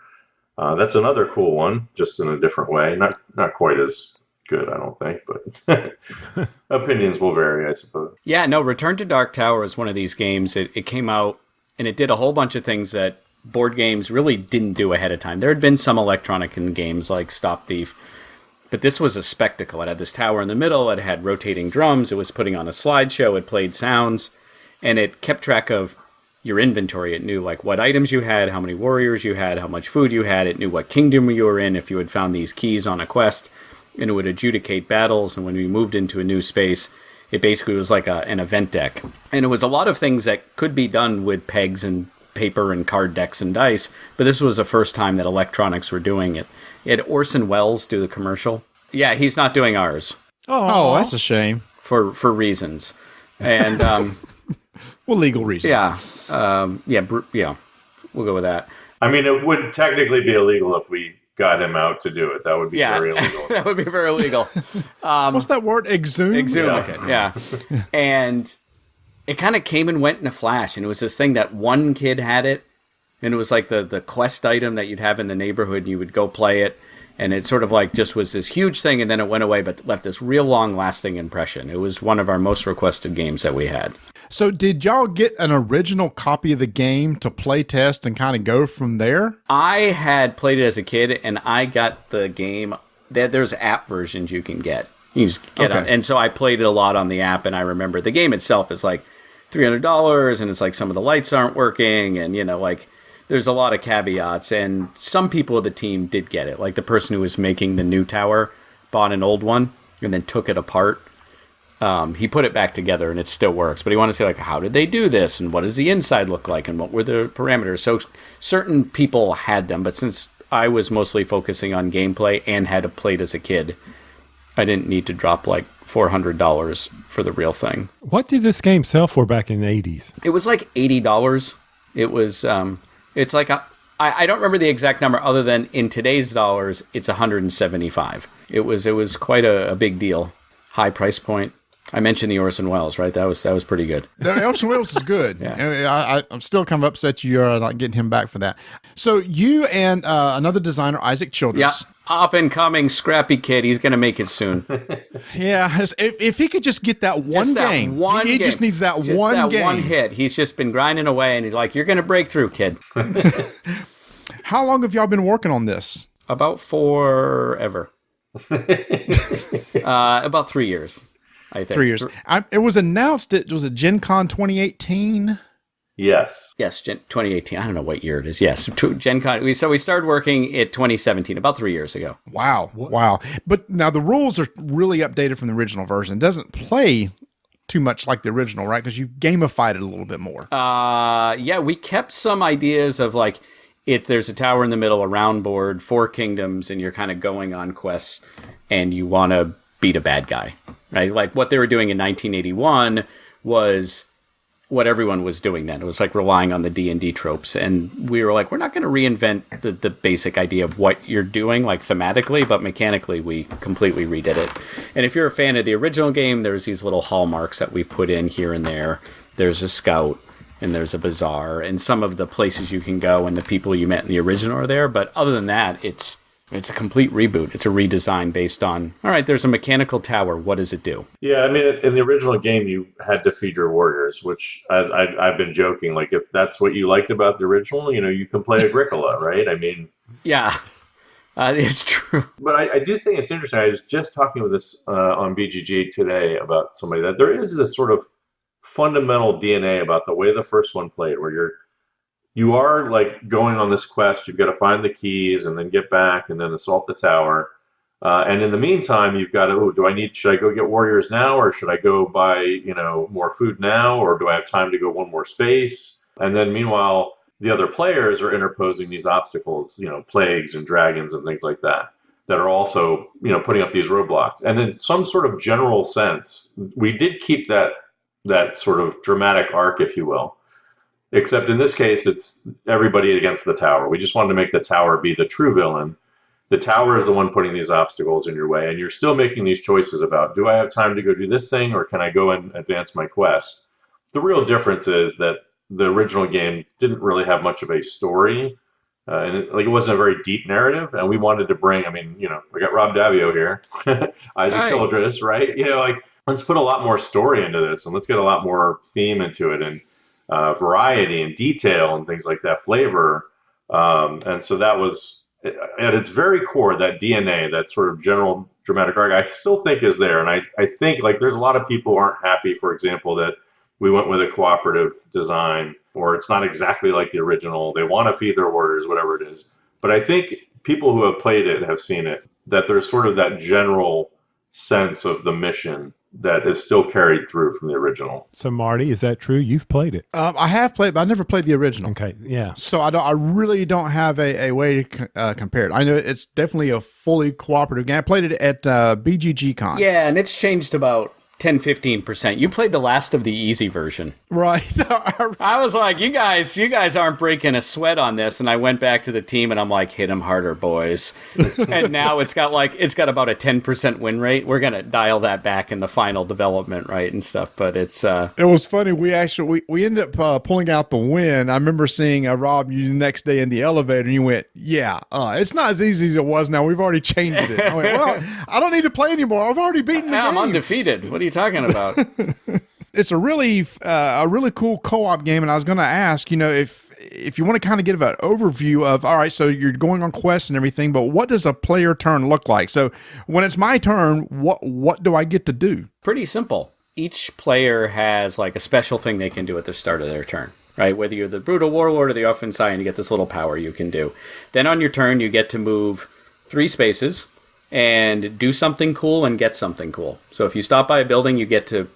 That's another cool one, just in a different way. Not quite as good, I don't think, but opinions will vary, I suppose. Yeah, no, Return to Dark Tower is one of these games. It came out, and it did a whole bunch of things that board games really didn't do ahead of time. There had been some electronic in games like Stop Thief, but this was a spectacle. It had this tower in the middle, it had rotating drums, it was putting on a slideshow, it played sounds, and it kept track of your inventory. It knew like what items you had, how many warriors you had, how much food you had. It knew what kingdom you were in, if you had found these keys on a quest, and it would adjudicate battles. And when we moved into a new space, it basically was like an event deck. And it was a lot of things that could be done with pegs and paper and card decks and dice, but this was the first time that electronics were doing it. It had Orson Welles do the commercial. Yeah, he's not doing ours. Oh, that's a shame. For reasons. And well, legal reasons. Yeah. Yeah, we'll go with that. I mean, it would technically be illegal if we got him out to do it. That would be very illegal. That would be very illegal. What's that word? Exhume? Exhume. Yeah. Okay. Yeah. And it kind of came and went in a flash. And it was this thing that one kid had it. And it was like the quest item that you'd have in the neighborhood. And you would go play it. And it sort of like just was this huge thing. And then it went away, but left this real long lasting impression. It was one of our most requested games that we had. So did y'all get an original copy of the game to play test and kind of go from there? I had played it as a kid, and I got the game. There's app versions you can get. You just get it. And so I played it a lot on the app, and I remember the game itself is like $300, and it's like some of the lights aren't working, and, you know, like there's a lot of caveats. And some people of the team did get it. Like the person who was making the new tower bought an old one and then took it apart. He put it back together and it still works, but he wanted to say, like, how did they do this? And what does the inside look like? And what were the parameters? So certain people had them, but since I was mostly focusing on gameplay and had played as a kid, I didn't need to drop like $400 for the real thing. What did this game sell for back in the 80s? It was like $80. It was, it's like, I don't remember the exact number other than in today's dollars, it's $175. It was quite a big deal. High price point. I mentioned the Orson Welles, right? That was pretty good. The Orson Welles is good. Yeah. I'm still kind of upset you're not getting him back for that. So you and another designer, Isaac Childress. Yeah, up and coming, scrappy kid. He's going to make it soon. Yeah, if he could just get that one game. He just needs that just one that game. one hit. He's just been grinding away, and he's like, you're going to break through, kid. How long have y'all been working on this? About forever. About 3 years. I think 3 years. It was announced. It was at Gen Con 2018. Yes. Yes, 2018. I don't know what year it is. Yes, Gen Con. So we started working at 2017, about 3 years ago. Wow. But now the rules are really updated from the original version. It doesn't play too much like the original, right? Because you gamified it a little bit more. Yeah, we kept some ideas of like, if there's a tower in the middle, a round board, 4 kingdoms, and you're kind of going on quests, and you want to beat a bad guy, right? Like what they were doing in 1981 was what everyone was doing then. It was like relying on the D&D tropes, and we were like, we're not going to reinvent the basic idea of what you're doing, like thematically, but mechanically we completely redid it. And if you're a fan of the original game, there's these little hallmarks that we've put in here and there. There's a scout, and there's a bazaar, and some of the places you can go and the people you met in the original are there. But other than that, it's a complete reboot. It's a redesign based on, all right, there's a mechanical tower. What does it do? Yeah, I mean, in the original game, you had to feed your warriors, which I've been joking. Like, if that's what you liked about the original, you can play Agricola, right? I mean... Yeah, it's true. But I do think it's interesting. I was just talking with this on BGG today about somebody, that there is this sort of fundamental DNA about the way the first one played, where you are like going on this quest. You've got to find the keys and then get back and then assault the tower. And in the meantime, you've got to, should I go get warriors now, or should I go buy, more food now, or do I have time to go one more space? And then meanwhile, the other players are interposing these obstacles, plagues and dragons and things like that are also, putting up these roadblocks. And in some sort of general sense, we did keep that sort of dramatic arc, if you will. Except in this case, it's everybody against the tower. We just wanted to make the tower be the true villain. The tower is the one putting these obstacles in your way, and you're still making these choices about, do I have time to go do this thing, or can I go and advance my quest? The real difference is that the original game didn't really have much of a story. and it wasn't a very deep narrative. And we wanted to bring, we got Rob Davio here, Isaac Hi. Childress, right? Let's put a lot more story into this, and let's get a lot more theme into it, and variety and detail and things like that, flavor. And so that was, at its very core, that DNA, that sort of general dramatic arc, I still think is there. And I think like there's a lot of people who aren't happy, for example, that we went with a cooperative design, or it's not exactly like the original. They want to feed their orders, whatever it is. But I think people who have played it have seen it, that there's sort of that general sense of the mission that is still carried through from the original. So, Marty, is that true? You've played it. I have played, but I never played the original. Okay, yeah. So I really don't have a way to compare it. I know it's definitely a fully cooperative game. I played it at BGG Con. Yeah, and it's changed about 10-15%. You played the last of the easy version. Right. I was like, you guys aren't breaking a sweat on this. And I went back to the team and I'm like, hit them harder, boys. And now it's got about a 10% win rate. We're going to dial that back in the final development, right, and stuff. But it's it was funny. We ended up pulling out the win. I remember seeing Rob you the next day in the elevator, and you went, yeah, it's not as easy as it was now. We've already changed it. I went, well, I don't need to play anymore. I've already beaten the game. I'm undefeated. What are you talking about? It's a really cool co-op game, and I was going to ask, if you want to kind of give an overview of, all right, so you're going on quests and everything, but what does a player turn look like? So when it's my turn, what do I get to do? Pretty simple. Each player has like a special thing they can do at the start of their turn, right? Whether you're the brutal warlord or the orphan scion, you get this little power you can do. Then on your turn, you get to move 3 spaces and do something cool and get something cool. So if you stop by a building, you get to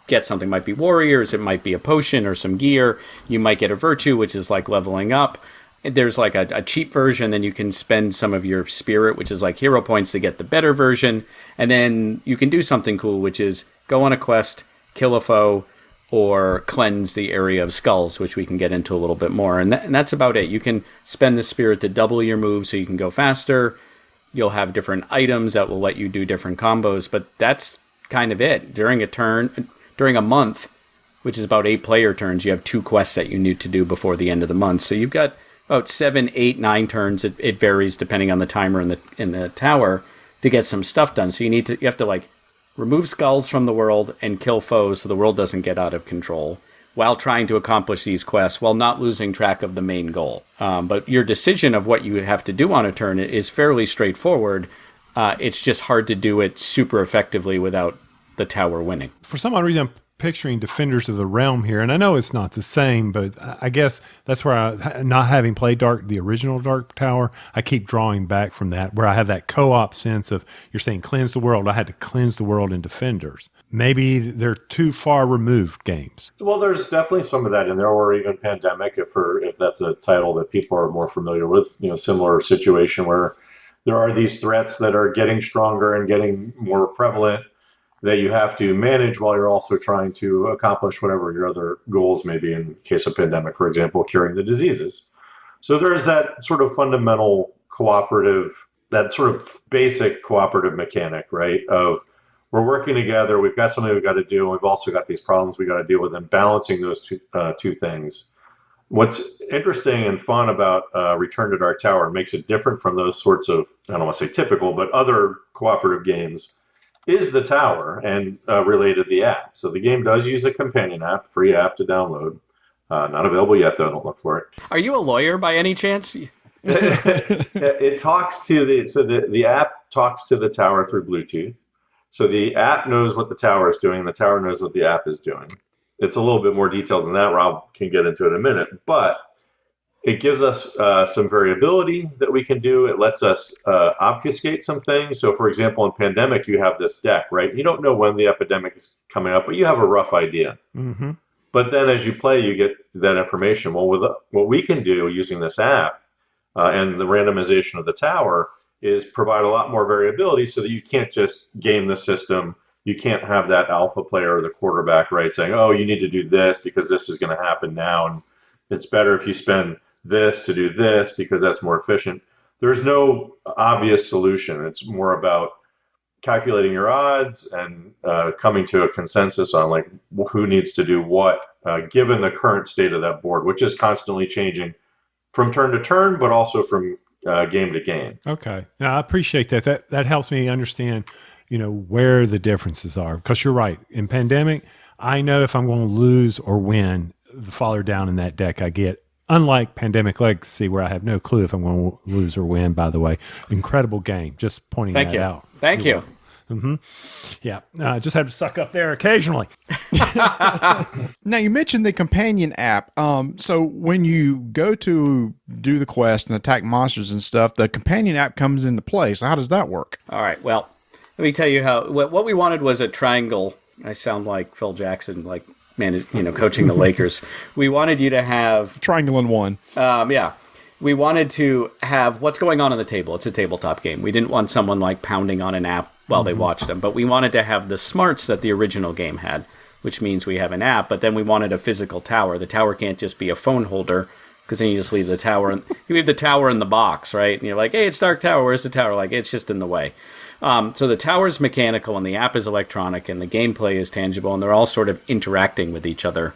get something. It might be warriors, it might be a potion or some gear. You might get a virtue, which is like leveling up. There's like a cheap version, then you can spend some of your spirit, which is like hero points, to get the better version. And then you can do something cool, which is go on a quest, kill a foe, or cleanse the area of skulls, which we can get into a little bit more. And that's about it. You can spend the spirit to double your move so you can go faster. You'll have different items that will let you do different combos, but that's kind of it. During a month, which is about 8 player turns, you have 2 quests that you need to do before the end of the month. So you've got about 7, 8, 9 turns. It varies depending on the timer in the tower to get some stuff done. So you have to like remove skulls from the world and kill foes so the world doesn't get out of control, while trying to accomplish these quests while not losing track of the main goal. But your decision of what you have to do on a turn is fairly straightforward. It's just hard to do it super effectively without the tower winning. For some odd reason, I'm picturing Defenders of the Realm here, and I know it's not the same, but I guess that's where not having played the original Dark Tower, I keep drawing back from that, where I have that co-op sense of, you're saying cleanse the world. I had to cleanse the world in Defenders. Maybe they're too far removed games. Well, there's definitely some of that in there, or even Pandemic, if that's a title that people are more familiar with. Similar situation where there are these threats that are getting stronger and getting more prevalent that you have to manage while you're also trying to accomplish whatever your other goals may be. In case of Pandemic, for example, curing the diseases. So there's that sort of fundamental cooperative, that sort of basic cooperative mechanic, right? Of we're working together, we've got something we've got to do, and we've also got these problems we got to deal with, and balancing those two things. What's interesting and fun about Return to Dark Tower, makes it different from those sorts of, I don't want to say typical, but other cooperative games, is the tower and related the app. So the game does use a companion app, free app to download. Not available yet, though. Don't look for it. Are you a lawyer by any chance? It talks to the app talks to the tower through Bluetooth. So the app knows what the tower is doing, and the tower knows what the app is doing. It's a little bit more detailed than that. Rob can get into it in a minute, but it gives us some variability that we can do. It lets us obfuscate some things. So, for example, in Pandemic, you have this deck, right? You don't know when the epidemic is coming up, but you have a rough idea. Mm-hmm. But then as you play, you get that information. Well, with what we can do using this app and the randomization of the tower is provide a lot more variability so that you can't just game the system. You can't have that alpha player or the quarterback, right, saying, oh, you need to do this because this is going to happen now. And it's better if you spend this to do this because that's more efficient. There's no obvious solution. It's more about calculating your odds and coming to a consensus on like who needs to do what, given the current state of that board, which is constantly changing from turn to turn, but also from game to game. Okay. Now, I appreciate that. That helps me understand, where the differences are. Because you're right. In Pandemic, I know if I'm going to lose or win, the farther down in that deck I get. Unlike Pandemic Legacy, where I have no clue if I'm going to lose or win, by the way. Incredible game. Just pointing that out. Thank you. Mm-hmm. Yeah. I just have to suck up there occasionally. Now, you mentioned the companion app. So when you go to do the quest and attack monsters and stuff, the companion app comes into play. So how does that work? All right. Well, let me tell you how. What we wanted was a triangle. I sound like Phil Jackson, coaching the Lakers. We wanted you to have Triangle in one. Yeah. We wanted to have what's going on the table. It's a tabletop game. We didn't want someone pounding on an app while they watched them, but we wanted to have the smarts that the original game had, which means we have an app, but then we wanted a physical tower. The tower can't just be a phone holder, because then you just leave the tower. You leave the tower in the box, right? And you're like, hey, it's Dark Tower. Where's the tower? It's just in the way. So the tower's mechanical, and the app is electronic, and the gameplay is tangible, and they're all sort of interacting with each other.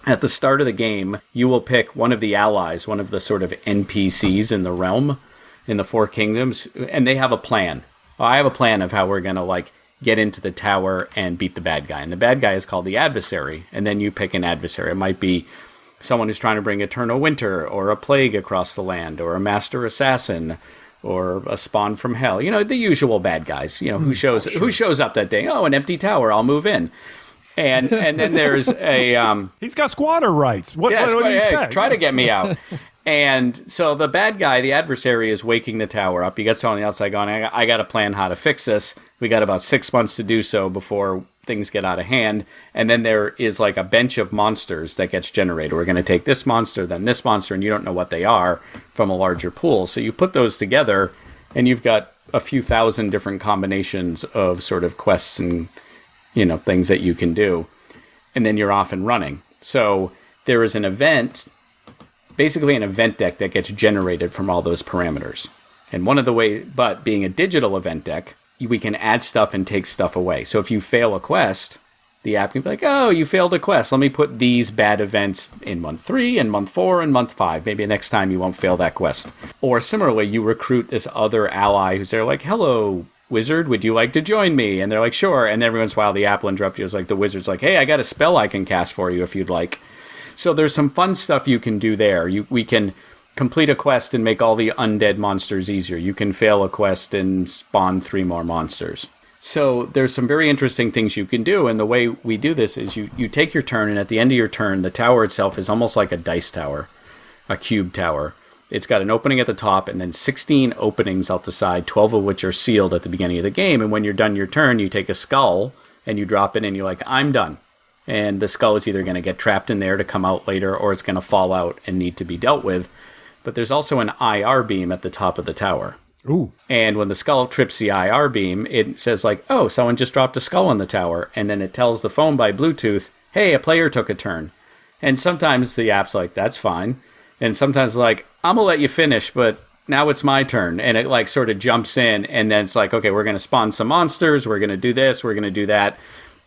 At the start of the game, you will pick one of the allies, one of the sort of NPCs in the realm, in the Four Kingdoms, and they have a plan. I have a plan of how we're going to get into the tower and beat the bad guy. And the bad guy is called the adversary. And then you pick an adversary. It might be someone who's trying to bring eternal winter, or a plague across the land, or a master assassin, or a spawn from hell. The usual bad guys, who shows up that day. Oh, an empty tower. I'll move in. And then there's a... He's got squatter rights. What do you expect? Try to get me out. And so the bad guy, the adversary, is waking the tower up. You got someone on the outside going, I got a plan how to fix this. We got about 6 months to do so before things get out of hand. And then there is a bench of monsters that gets generated. We're going to take this monster, then this monster, and you don't know what they are from a larger pool. So you put those together, and you've got a few thousand different combinations of sort of quests and, things that you can do. And then you're off and running. So there is an event, basically an event deck that gets generated from all those parameters. And one of the ways, but being a digital event deck, we can add stuff and take stuff away. So if you fail a quest, the app can be like, oh, you failed a quest. Let me put these bad events in month 3 and month 4 and month 5. Maybe next time you won't fail that quest. Or similarly, you recruit this other ally who's there like, hello, wizard, would you like to join me? And they're like, sure. And every once in a while, the app will interrupt you. It's like the wizard's like, hey, I got a spell I can cast for you if you'd like. So there's some fun stuff you can do there. We can complete a quest and make all the undead monsters easier. You can fail a quest and spawn 3 more monsters. So there's some very interesting things you can do. And the way we do this is you take your turn, and at the end of your turn, the tower itself is almost like a dice tower, a cube tower. It's got an opening at the top and then 16 openings out the side, 12 of which are sealed at the beginning of the game. And when you're done your turn, you take a skull and you drop it in, and you're like, I'm done. And the skull is either going to get trapped in there to come out later, or it's going to fall out and need to be dealt with. But there's also an IR beam at the top of the tower. Ooh. And when the skull trips the IR beam, it says like, oh, someone just dropped a skull on the tower. And then it tells the phone by Bluetooth, hey, a player took a turn. And sometimes the app's like, that's fine. And sometimes like, I'm going to let you finish, but now it's my turn. And it like sort of jumps in, and then it's like, okay, we're going to spawn some monsters. We're going to do this. We're going to do that.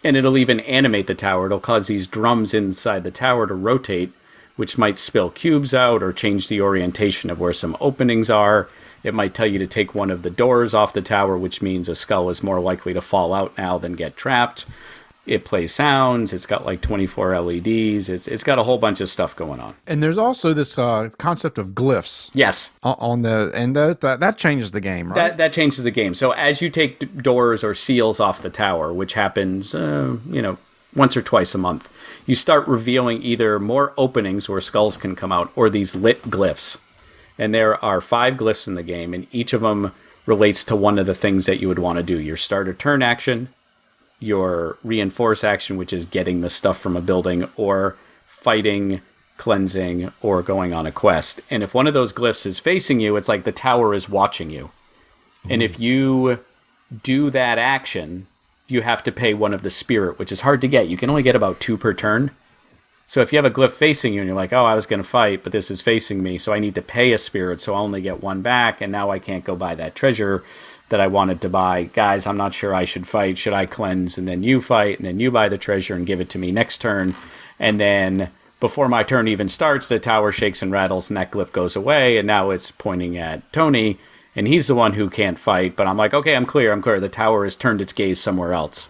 And it'll even animate the tower. It'll cause these drums inside the tower to rotate, which might spill cubes out or change the orientation of where some openings are. It might tell you to take one of the doors off the tower, which means a skull is more likely to fall out now than get trapped. It plays sounds. It's got like 24 LEDs. It's got a whole bunch of stuff going on. And there's also this concept of glyphs. Yes. That changes the game, right? That changes the game. So as you take doors or seals off the tower, which happens, once or twice a month, you start revealing either more openings where skulls can come out, or these lit glyphs. And there are 5 glyphs in the game, and each of them relates to one of the things that you would want to do. Your starter turn action, your reinforce action, which is getting the stuff from a building, or fighting, cleansing, or going on a quest. And if one of those glyphs is facing you, it's like the tower is watching you. And if you do that action, you have to pay one of the spirit, which is hard to get. You can only get about 2 per turn. So if you have a glyph facing you and you're like, oh, I was going to fight, but this is facing me, so I need to pay a spirit, so I'll only get 1 back, and now I can't go buy that treasure that I wanted to buy. Guys, I'm not sure I should fight. Should I cleanse? And then you fight, and then you buy the treasure and give it to me next turn. And then before my turn even starts, the tower shakes and rattles and that glyph goes away, and now it's pointing at Tony, and he's the one who can't fight. But I'm like, okay, I'm clear. The tower has turned its gaze somewhere else.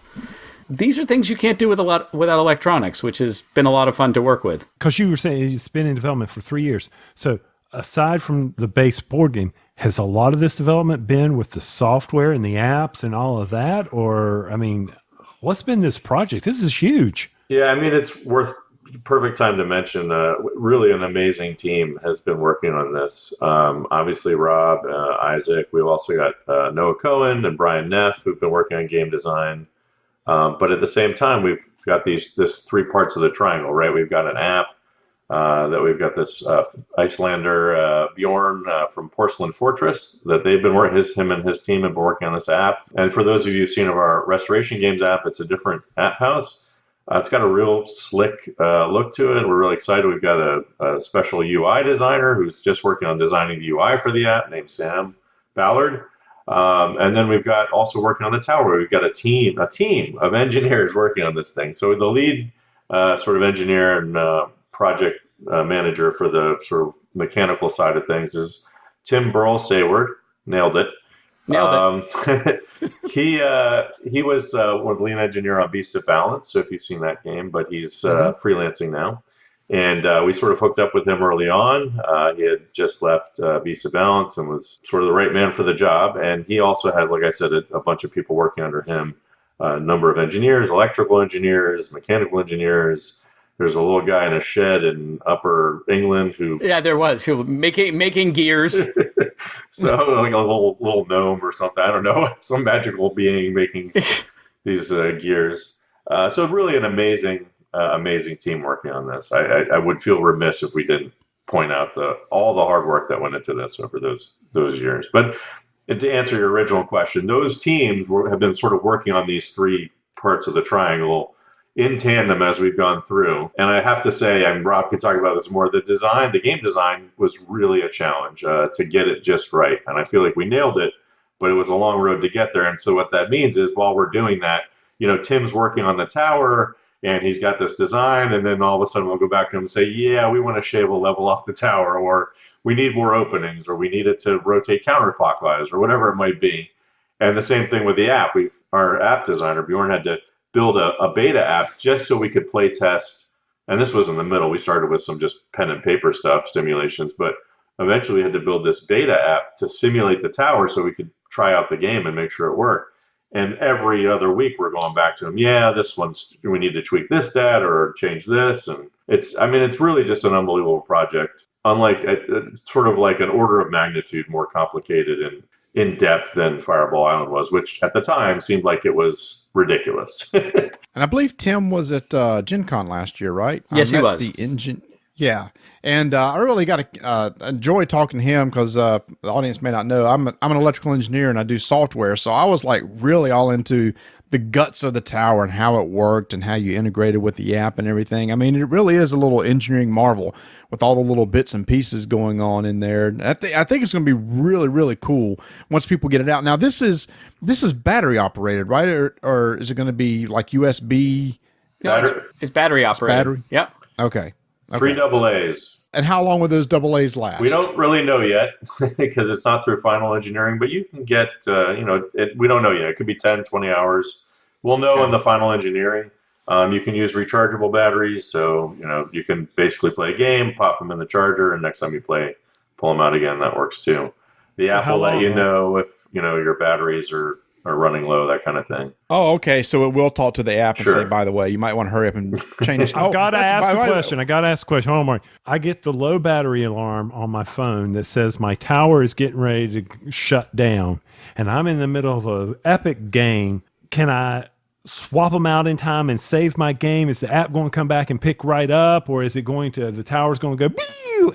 These are things you can't do without electronics, which has been a lot of fun to work with. Because you were saying it's been in development for 3 years. So aside from the base board game, has a lot of this development been with the software and the apps and all of that? Or, I mean, what's been this project? This is huge. Yeah, I mean, it's perfect time to mention, really an amazing team has been working on this. Obviously, Rob, Isaac, we've also got Noah Cohen and Brian Neff, who've been working on game design. But at the same time, we've got this 3 parts of the triangle, right? We've got an app that we've got this Icelander Bjorn from Porcelain Fortress that they've been working. Him and his team have been working on this app. And for those of you who've seen of our Restoration Games app, it's a different app house. It's got a real slick look to it. We're really excited. We've got a special UI designer who's just working on designing the UI for the app, named Sam Ballard. And then we've got also working on the tower. We've got a team of engineers working on this thing. So the lead sort of engineer and project manager for the sort of mechanical side of things is Tim Burl-Sayward. Nailed it. He was one of the lead engineer on Beast of Balance, so if you've seen that game, but he's freelancing now. And we sort of hooked up with him early on. He had just left Beast of Balance and was sort of the right man for the job. And he also had, like I said, a bunch of people working under him, a number of engineers, electrical engineers, mechanical engineers. There's a little guy in a shed in Upper England who... Yeah, there was. Who making gears. So like a little gnome or something. I don't know. Some magical being making these gears. So really an amazing team working on this. I would feel remiss if we didn't point out all the hard work that went into this over those years. But to answer your original question, those teams have been sort of working on these 3 parts of the triangle in tandem as we've gone through. And I have to say, and Rob could talk about this more, the game design was really a challenge to get it just right. And I feel like we nailed it, but it was a long road to get there. And so what that means is while we're doing that, Tim's working on the tower and he's got this design, and then all of a sudden we'll go back to him and say, yeah, we want to shave a level off the tower, or we need more openings, or we need it to rotate counterclockwise, or whatever it might be. And the same thing with the app. Our app designer, Bjorn, had to build a beta app just so we could play test. And this was in the middle. We started with some just pen and paper stuff, simulations, but eventually we had to build this beta app to simulate the tower so we could try out the game and make sure it worked. And every other week we're going back to them. Yeah, this one's, we need to tweak this stat or change this. And it's really just an unbelievable project. Unlike, sort of like an order of magnitude more complicated and in depth than Fireball Island was, which at the time seemed like it was ridiculous. And I believe Tim was at Gen Con last year, right? Yes, he was. The engine. Yeah. And I really got to enjoy talking to him because the audience may not know, I'm an electrical engineer and I do software. So I was like really all into the guts of the tower and how it worked and how you integrated with the app and everything. I mean, it really is a little engineering marvel with all the little bits and pieces going on in there. I think it's going to be really, really cool once people get it out. Now, this is battery operated, right? Or is it going to be like USB? No, it's battery operated. Battery? Yep. Okay. 3 AA's. And how long will those AA's last? We don't really know yet because it's not through final engineering, but you can get, we don't know yet. It could be 10, 20 hours. We'll know in the final engineering. You can use rechargeable batteries. So, you can basically play a game, pop them in the charger, and next time you play, pull them out again. That works too. The app will let you know if, your batteries are running low, that kind of thing. Oh, okay. So it will talk to the app and Sure. say, by the way, you might want to hurry up and change. I've got to ask the question. I got to ask the question. Hold on, Mark. I get the low battery alarm on my phone that says my tower is getting ready to shut down, and I'm in the middle of an epic game. Can I swap them out in time and save my game? Is the app going to come back and pick right up, or is it going to, the tower's going to go,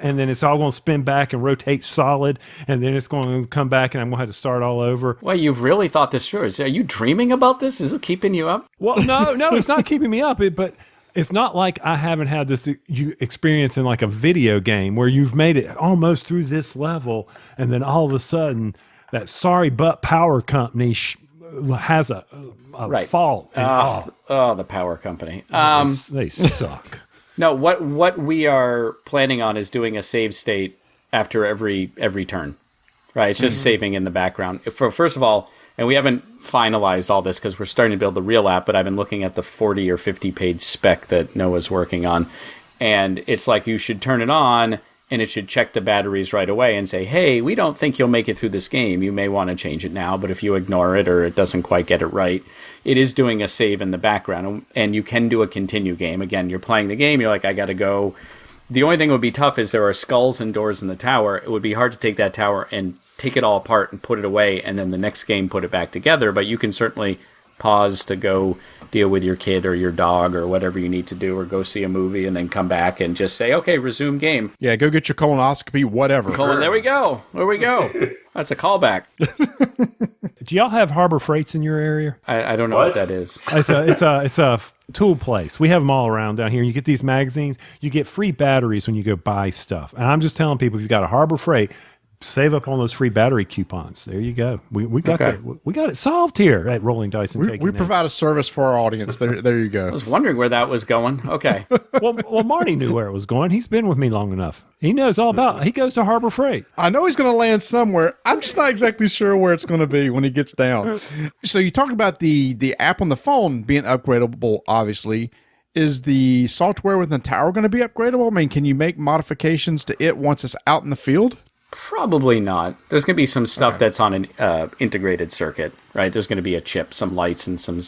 and then it's all going to spin back and rotate solid, and then it's going to come back and I'm going to have to start all over? Well, you've really thought this through. Are you dreaming about this? Is it keeping you up? Well, no, it's not keeping me up, but it's not like I haven't had this experience in like a video game where you've made it almost through this level, and then all of a sudden that sorry but power company has a Right. fault. The power company. They suck. No, what we are planning on is doing a save state after every turn. Right, it's just saving in the background. First of all, and we haven't finalized all this because we're starting to build the real app, but I've been looking at the 40 or 50 page spec that Noah's working on. And it's like you should turn it on and it should check the batteries right away and say, hey, we don't think you'll make it through this game. You may want to change it now, but if you ignore it or it doesn't quite get it right, it is doing a save in the background. And you can do a continue game. Again, you're playing the game, you're like, I got to go. The only thing that would be tough is there are skulls and doors in the tower. It would be hard to take that tower and take it all apart and put it away, and then the next game put it back together. But you can certainly pause to go deal with your kid or your dog or whatever you need to do, or go see a movie and then come back and just say, okay, resume game. Yeah, go get your colonoscopy, whatever. There we go. There we go. That's a callback. Do y'all have Harbor Freights in your area? I don't know what that is. It's a tool place. We have them all around down here. You get these magazines. You get free batteries when you go buy stuff. And I'm just telling people, if you've got a Harbor Freight, save up on those free battery coupons. There you go. We got we got it solved here at Rolling Dice and Taking We provide a service for our audience. There you go. I was wondering where that was going. Okay. well, Marty knew where it was going. He's been with me long enough. He knows all about it. He goes to Harbor Freight. I know he's going to land somewhere. I'm just not exactly sure where it's going to be when he gets down. So you talked about the app on the phone being upgradable, obviously. Is the software within the tower going to be upgradable? I mean, can you make modifications to it once it's out in the field? Probably not. There's going to be some stuff that's on an integrated circuit, right? There's going to be a chip, some lights, and some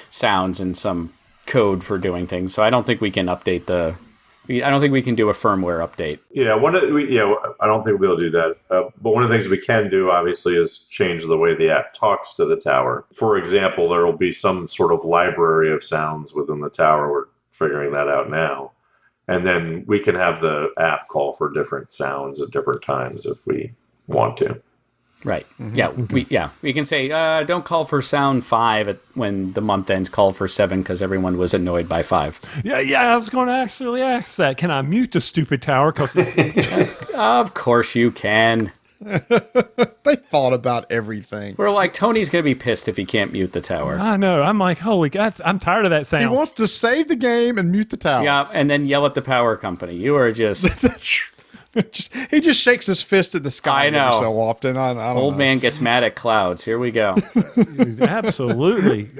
sounds, and some code for doing things. So I don't think we can update I don't think we can do a firmware update. Yeah, I don't think we'll do that. But one of the things we can do, obviously, is change the way the app talks to the tower. For example, there will be some sort of library of sounds within the tower. We're figuring that out now. And then we can have the app call for different sounds at different times if we want to. Right. Mm-hmm. We can say, don't call for sound 5 when the month ends. Call for 7 because everyone was annoyed by 5. Yeah. I was going to actually ask that. Can I mute the stupid tower? Of course you can. They thought about everything. We're like, Tony's going to be pissed if he can't mute the tower. I know. I'm like, holy God, I'm tired of that sound. He wants to save the game and mute the tower. Yeah, and then yell at the power company. You are just... That's true. He just shakes his fist at the sky I know. every so often. I don't Old know. man gets mad at clouds. Here we go. Absolutely.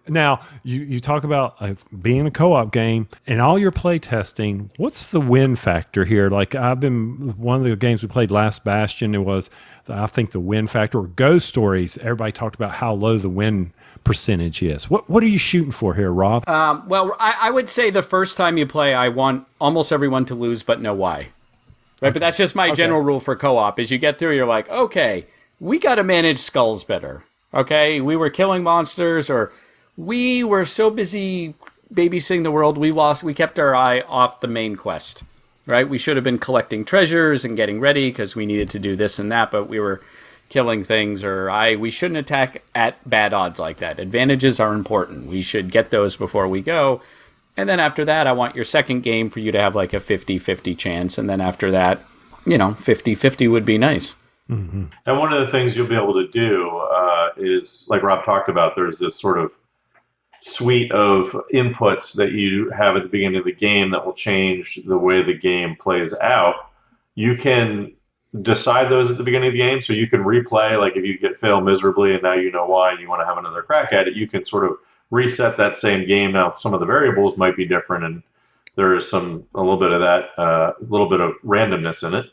Now, you talk about being a co-op game and all your play testing. What's the win factor here? Like one of the games we played last Bastion, it was, I think, the win factor, or Ghost Stories. Everybody talked about how low the win percentage is. What are you shooting for here, Rob? Well, I would say the first time you play, I want almost everyone to lose, but know why. Right, okay. But that's just my general rule for co-op, is you get through, you're like, okay, we got to manage skulls better. Okay, we were killing monsters, or we were so busy babysitting the world, we kept our eye off the main quest. Right, we should have been collecting treasures and getting ready because we needed to do this and that, but we were killing things, or we shouldn't attack at bad odds like that. Advantages are important. We should get those before we go. And then after that, I want your second game for you to have like a 50-50 chance. And then after that, 50-50 would be nice. Mm-hmm. And one of the things you'll be able to do is, like Rob talked about, there's this sort of suite of inputs that you have at the beginning of the game that will change the way the game plays out. You can decide those at the beginning of the game, so you can replay, like if you fail miserably and now you know why and you want to have another crack at it, you can sort of reset that same game. Now, some of the variables might be different, and there is a little bit of that, a little bit of randomness in it.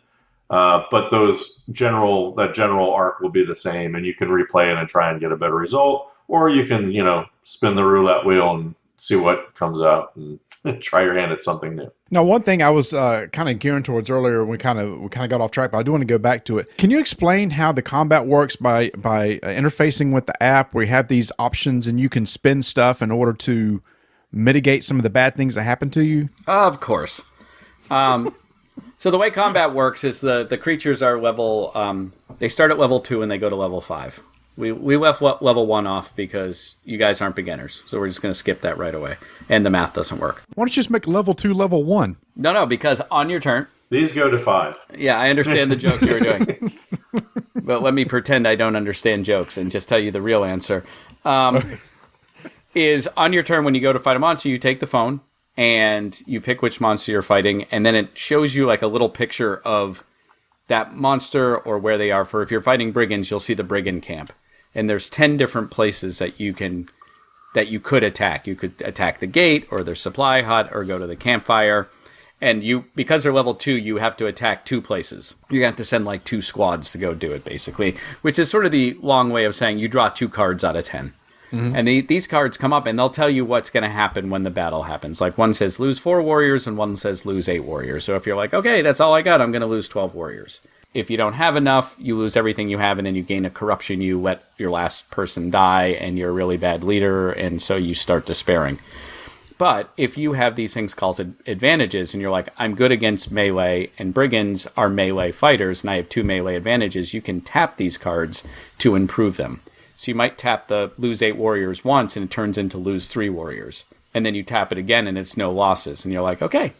But that general arc will be the same, and you can replay it and try and get a better result, or you can, spin the roulette wheel and see what comes out and try your hand at something new. Now, one thing I was kind of gearing towards earlier, we kind of got off track, but I do want to go back to it. Can you explain how the combat works by interfacing with the app, where you have these options and you can spin stuff in order to mitigate some of the bad things that happen to you? Of course. So the way combat works is the creatures are level. They start at level 2 and they go to level 5. We left level 1 off because you guys aren't beginners, so we're just going to skip that right away. And the math doesn't work. Why don't you just make level 2 level 1? No, because on your turn... These go to 5. Yeah, I understand the joke you were doing. But let me pretend I don't understand jokes and just tell you the real answer. Is on your turn, when you go to fight a monster, you take the phone and you pick which monster you're fighting, and then it shows you like a little picture of that monster or where they are. For if you're fighting brigands, you'll see the brigand camp. And there's 10 different places that you could attack. You could attack the gate or their supply hut or go to the campfire. And because they're level 2, you have to attack 2 places. You have to send like 2 squads to go do it, basically, which is sort of the long way of saying you draw 2 cards out of 10. Mm-hmm. And these cards come up and they'll tell you what's going to happen when the battle happens. Like one says lose 4 warriors and one says lose 8 warriors. So if you're like, okay, that's all I got, I'm going to lose 12 warriors. If you don't have enough, you lose everything you have and then you gain a corruption. You let your last person die and you're a really bad leader. And so you start despairing. But if you have these things called advantages and you're like, I'm good against melee and brigands are melee fighters and I have 2 melee advantages, you can tap these cards to improve them. So you might tap the lose 8 warriors once and it turns into lose 3 warriors. And then you tap it again and it's no losses. And you're like, okay,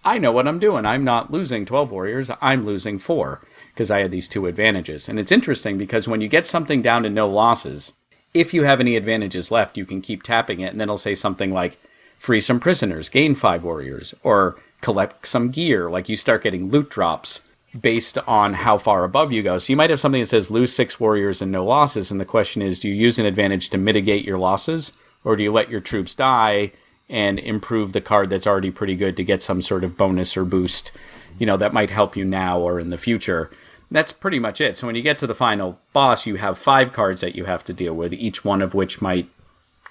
I know what I'm doing. I'm not losing 12 warriors. I'm losing 4 because I had these 2 advantages. And it's interesting because when you get something down to no losses, if you have any advantages left, you can keep tapping it. And then it'll say something like free some prisoners, gain 5 warriors, or collect some gear. Like you start getting loot drops based on how far above you go. So you might have something that says lose 6 warriors and no losses. And the question is, do you use an advantage to mitigate your losses? Or do you let your troops die and improve the card that's already pretty good to get some sort of bonus or boost, that might help you now or in the future? That's pretty much it. So when you get to the final boss, you have 5 cards that you have to deal with, each one of which might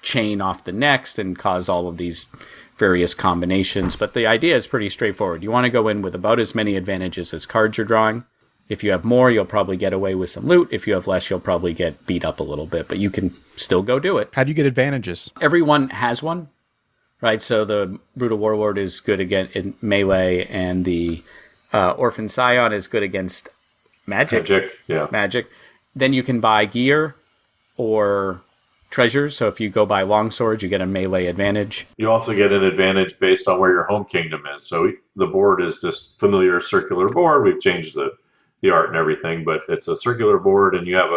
chain off the next and cause all of these various combinations. But the idea is pretty straightforward. You want to go in with about as many advantages as cards you're drawing. If you have more, you'll probably get away with some loot. If you have less, you'll probably get beat up a little bit, but you can still go do it. How do you get advantages? Everyone has one, right? So the Brutal Warlord is good in melee, and the Orphan Scion is good against magic. Magic. Then you can buy gear or treasures. So if you go by longsword, you get a melee advantage. You also get an advantage based on where your home kingdom is. So the board is this familiar circular board. We've changed the art and everything, but it's a circular board, and you have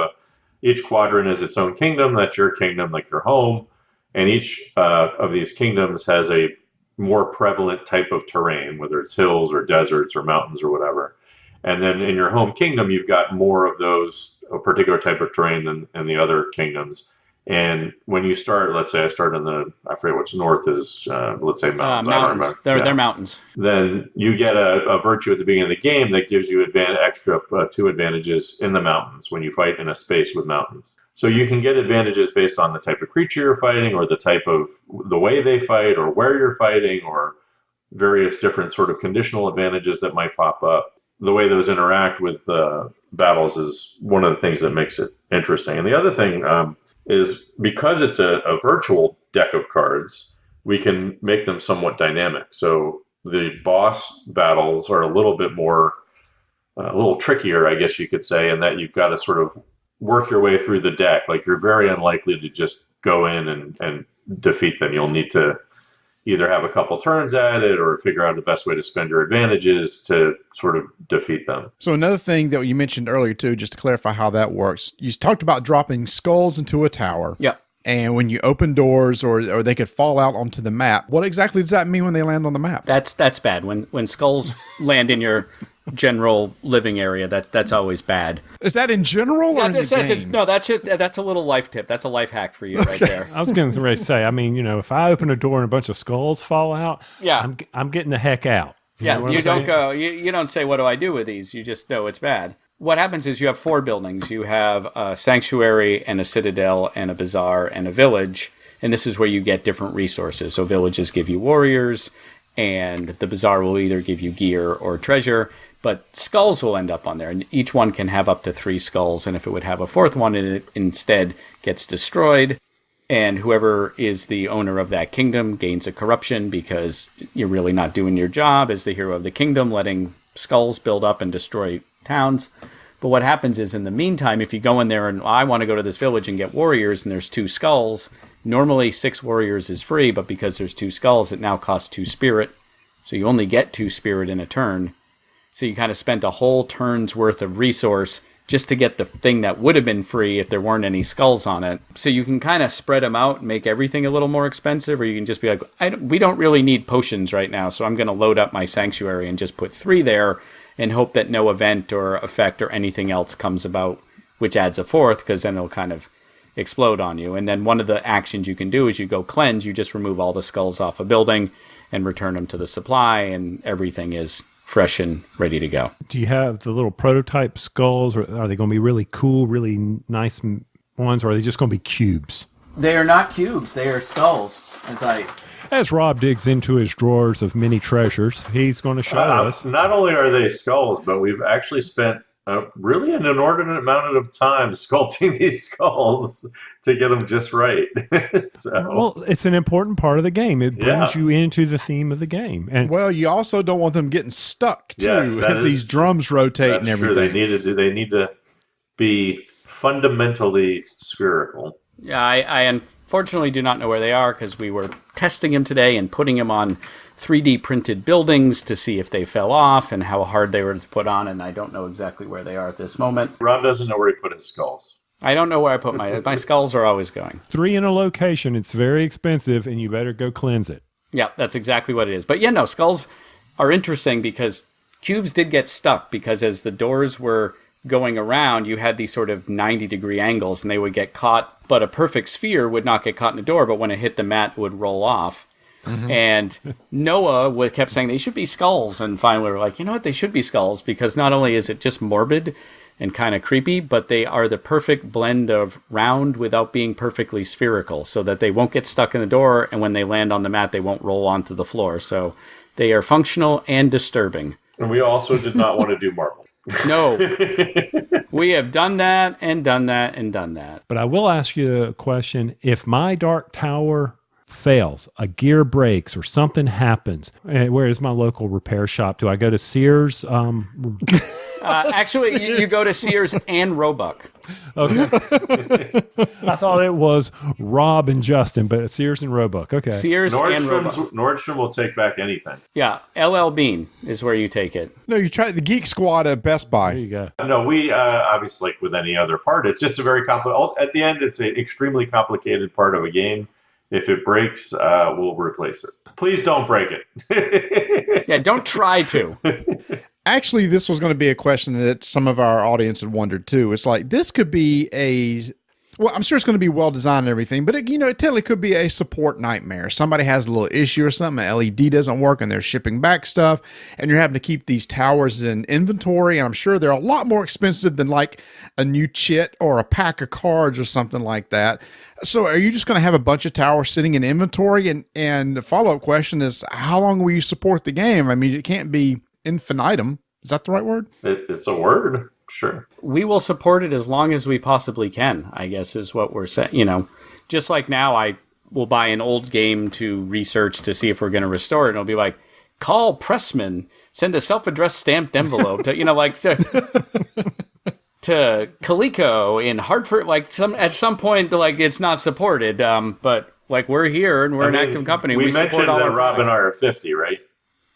each quadrant is its own kingdom. That's your kingdom, like your home. And each of these kingdoms has a more prevalent type of terrain, whether it's hills or deserts or mountains or whatever. And then in your home kingdom, you've got more of those, a particular type of terrain than in the other kingdoms. And when you start, let's say I start I forget which north is, let's say mountains. I don't remember. They're mountains. Then you get a virtue at the beginning of the game that gives you extra 2 advantages in the mountains when you fight in a space with mountains. So you can get advantages based on the type of creature you're fighting or the type of the way they fight or where you're fighting or various different sort of conditional advantages that might pop up. The way those interact with battles is one of the things that makes it interesting. And the other thing is because it's a virtual deck of cards, we can make them somewhat dynamic. So the boss battles are a little bit more, a little trickier, I guess you could say, in that you've got to sort of work your way through the deck. Like you're very unlikely to just go in and defeat them. You'll need to either have a couple turns at it or figure out the best way to spend your advantages to sort of defeat them. So another thing that you mentioned earlier too, just to clarify how that works, you talked about dropping skulls into a tower. Yep. And when you open doors or they could fall out onto the map, what exactly does that mean when they land on the map? That's bad. When skulls land in your general living area, that's always bad. Is that in general or in the game? No, that's a little life tip. That's a life hack for you right there. I was going to say, if I open a door and a bunch of skulls fall out, I'm getting the heck out. You don't go. You don't say, "What do I do with these?" You just know it's bad. What happens is you have 4 buildings. You have a sanctuary and a citadel and a bazaar and a village, and this is where you get different resources. So villages give you warriors, and the bazaar will either give you gear or treasure. But skulls will end up on there, and each one can have up to 3 skulls. And if it would have a 4th one, it instead gets destroyed. And whoever is the owner of that kingdom gains a corruption because you're really not doing your job as the hero of the kingdom, letting skulls build up and destroy towns. But what happens is, in the meantime, if you go in there and I want to go to this village and get warriors and there's 2 skulls, normally 6 warriors is free, but because there's 2 skulls, it now costs 2 spirit. So you only get 2 spirit in a turn. So you kind of spent a whole turn's worth of resource just to get the thing that would have been free if there weren't any skulls on it. So you can kind of spread them out and make everything a little more expensive, or you can just be like, we don't really need potions right now, so I'm going to load up my sanctuary and just put 3 there and hope that no event or effect or anything else comes about, which adds a 4th, because then it'll kind of explode on you. And then one of the actions you can do is you go cleanse, you just remove all the skulls off a building and return them to the supply, and everything is fresh and ready to go. Do you have the little prototype skulls, or are they going to be really cool, really nice ones, or are they just going to be cubes? They are not cubes, they are skulls. As Rob digs into his drawers of many treasures, he's going to show us. Not only are they skulls, but we've actually spent really an inordinate amount of time sculpting these skulls to get them just right. Well, it's an important part of the game. It brings you into the theme of the game. And well, you also don't want them getting stuck too, as these drums rotate and everything. True. They need to be fundamentally spherical. Yeah, I unfortunately do not know where they are, because we were testing them today and putting them on 3D printed buildings to see if they fell off and how hard they were to put on, and I don't know exactly where they are at this moment. Ron doesn't know where he put his skulls. I don't know where I put my skulls are always going. 3 in a location, it's very expensive, and you better go cleanse it. Yeah, that's exactly what it is. But yeah, no, skulls are interesting because cubes did get stuck, because as the doors were going around, you had these sort of 90-degree angles, and they would get caught. But a perfect sphere would not get caught in the door, but when it hit the mat, it would roll off. Mm-hmm. And Noah kept saying they should be skulls, and finally we were like, you know what, they should be skulls, because not only is it just morbid and kind of creepy, but they are the perfect blend of round without being perfectly spherical, so that they won't get stuck in the door, and when they land on the mat, they won't roll onto the floor. So they are functional and disturbing. And we also did not want to do marble. No. We have done that and done that and done that. But I will ask you a question. If my Dark Tower fails, a gear breaks, or something happens, where is my local repair shop? Do I go to Sears? Actually, you go to Sears and Roebuck. Okay. I thought it was Rob and Justin, but Sears and Roebuck. Okay. Sears and Roebuck. Nordstrom will take back anything. Yeah, LL Bean is where you take it. No, you try the Geek Squad at Best Buy. There you go. No, we obviously, like with any other part, it's just a very complicated. At the end, it's an extremely complicated part of a game. If it breaks, we'll replace it. Please don't break it. Yeah, don't try to. Actually, this was going to be a question that some of our audience had wondered too. It's like, this could be well, I'm sure it's going to be well designed and everything, but it totally could be a support nightmare. Somebody has a little issue or something, an LED doesn't work and they're shipping back stuff, and you're having to keep these towers in inventory, and I'm sure they're a lot more expensive than like a new chit or a pack of cards or something like that. So are you just going to have a bunch of towers sitting in inventory? And the follow-up question is, how long will you support the game? I mean, it can't be infinitum. Is that the right word? It's a word, sure. We will support it as long as we possibly can, I guess, is what we're saying. Just like now, I will buy an old game to research to see if we're going to restore it, and it'll be like, call Pressman, send a self-addressed stamped envelope to Coleco in Hartford. At some point, it's not supported. But we're here and we're an active company. We mentioned support all that our Rob and products. I are 50, right?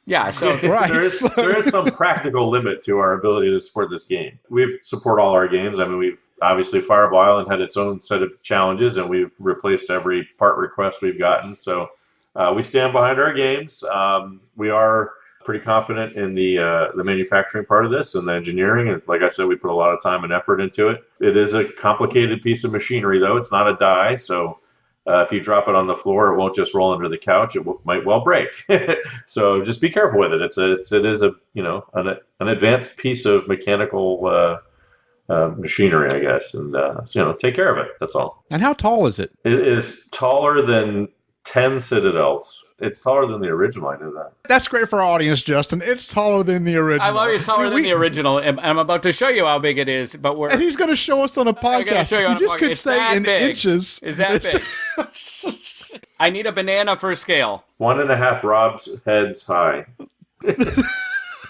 Yeah, so Right. There is some practical limit to our ability to support this game. We support all our games. I mean, we've obviously Fireball Island had its own set of challenges, and we've replaced every part request we've gotten. So we stand behind our games. We are pretty confident in the manufacturing part of this and the engineering. And like I said, we put a lot of time and effort into it. It is a complicated piece of machinery, though. It's not a die, so if you drop it on the floor, it won't just roll under the couch. It might well break. So just be careful with it. It is an advanced piece of mechanical machinery, I guess, and take care of it. That's all. And how tall is it? It is taller than 10 Citadels. It's taller than the original. I knew that. That's great for our audience, Justin. It's taller than the original. I love it's taller than the original. And I'm about to show you how big it is, but and he's going to show us on a podcast. You just could say in inches. Is that big? I need a banana for scale. 1.5 Rob's heads high.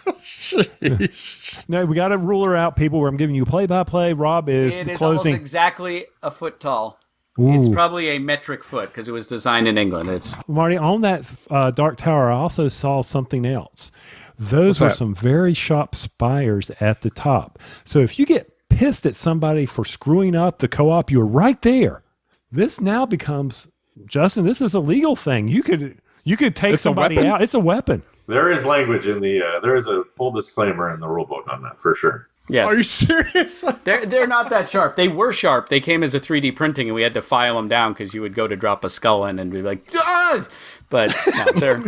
Jeez. No, we got to rule her out, people. Where I'm giving you play-by-play. Rob is It is closing. almost exactly a foot tall. Ooh. It's probably a metric foot because it was designed in England. It's Marty, on that Dark Tower, I also saw something else. Those What's are that? some very sharp spires at the top. So if you get pissed at somebody for screwing up the co-op, you were right there. This now becomes, Justin, this is a legal thing. You could take somebody out. It's a weapon. There is language in the there is a full disclaimer in the rule book on that for sure. Yes. Are you serious? They're not that sharp. They were sharp. They came as a 3D printing, and we had to file them down because you would go to drop a skull in and be like, ah! But no,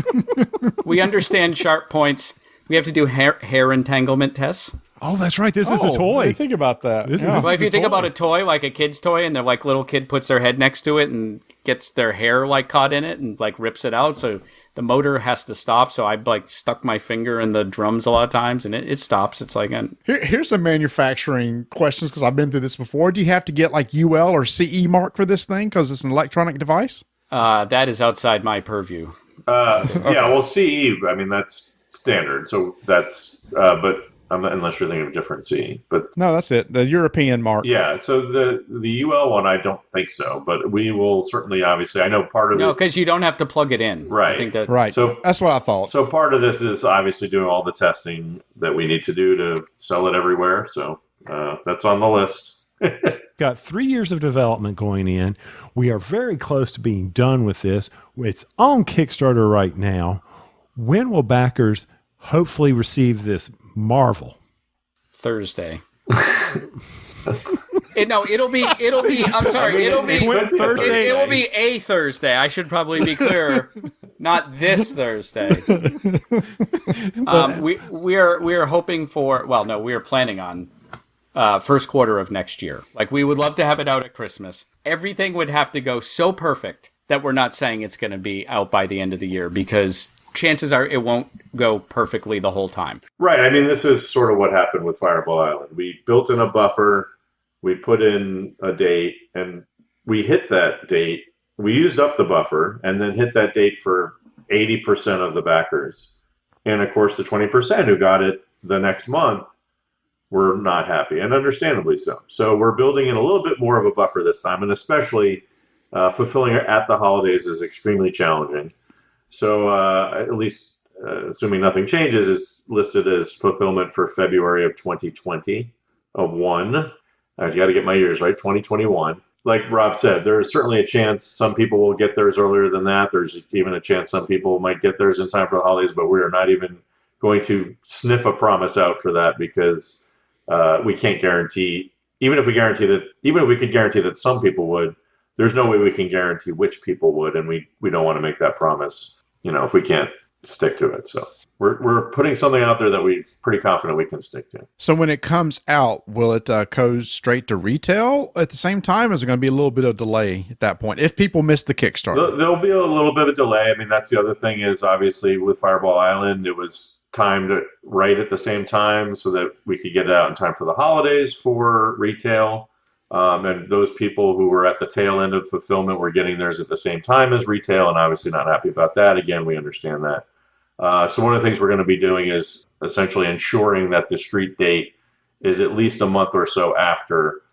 we understand sharp points. We have to do hair entanglement tests. Oh, that's right. This is a toy. Think about that. Well, if you think about a toy, like a kid's toy, and the like little kid puts their head next to it and gets their hair like caught in it and like rips it out, so the motor has to stop. So I like stuck my finger in the drums a lot of times, and it stops. It's like Here's some manufacturing questions because I've been through this before. Do you have to get like UL or CE mark for this thing because it's an electronic device? that is outside my purview. Yeah, well, CE. I mean, that's standard. So that's but. Unless you're thinking of different CE, but no, that's it. The European mark. Yeah, so the UL one, I don't think so, but we will certainly, obviously, I know part of it. No, because you don't have to plug it in. Right. I think that, right. So that's what I thought. So part of this is obviously doing all the testing that we need to do to sell it everywhere. So that's on the list. Got 3 years of development going in. We are very close to being done with this. It's on Kickstarter right now. When will backers hopefully receive this marvel? Thursday. It'll be. I'm sorry. It'll be Thursday. It will be a Thursday. I should probably be clear. Not this Thursday. We are hoping for. Well, no, we are planning on first quarter of next year. Like we would love to have it out at Christmas. Everything would have to go so perfect that we're not saying it's going to be out by the end of the year because chances are it won't go perfectly the whole time. Right. I mean, this is sort of what happened with Fireball Island. We built in a buffer, we put in a date, and we hit that date. We used up the buffer and then hit that date for 80% of the backers. And of course, the 20% who got it the next month were not happy, and understandably so. So we're building in a little bit more of a buffer this time, and especially fulfilling it at the holidays is extremely challenging. So at least, assuming nothing changes, it's listed as fulfillment for February of 2020. You got to get my years right, 2021. Like Rob said, there's certainly a chance some people will get theirs earlier than that. There's even a chance some people might get theirs in time for the holidays, but we are not even going to sniff a promise out for that because we can't guarantee, even if we could guarantee that some people would, there's no way we can guarantee which people would, and we don't want to make that promise, if we can't stick to it. So we're putting something out there that we're pretty confident we can stick to. So when it comes out, will it go straight to retail at the same time? Or is there going to be a little bit of delay at that point if people miss the Kickstarter? There'll be a little bit of delay. I mean, that's the other thing is obviously with Fireball Island, it was timed right at the same time so that we could get it out in time for the holidays for retail. And those people who were at the tail end of fulfillment were getting theirs at the same time as retail, and obviously not happy about that. Again, we understand that. So one of the things we're going to be doing is essentially ensuring that the street date is at least a month or so after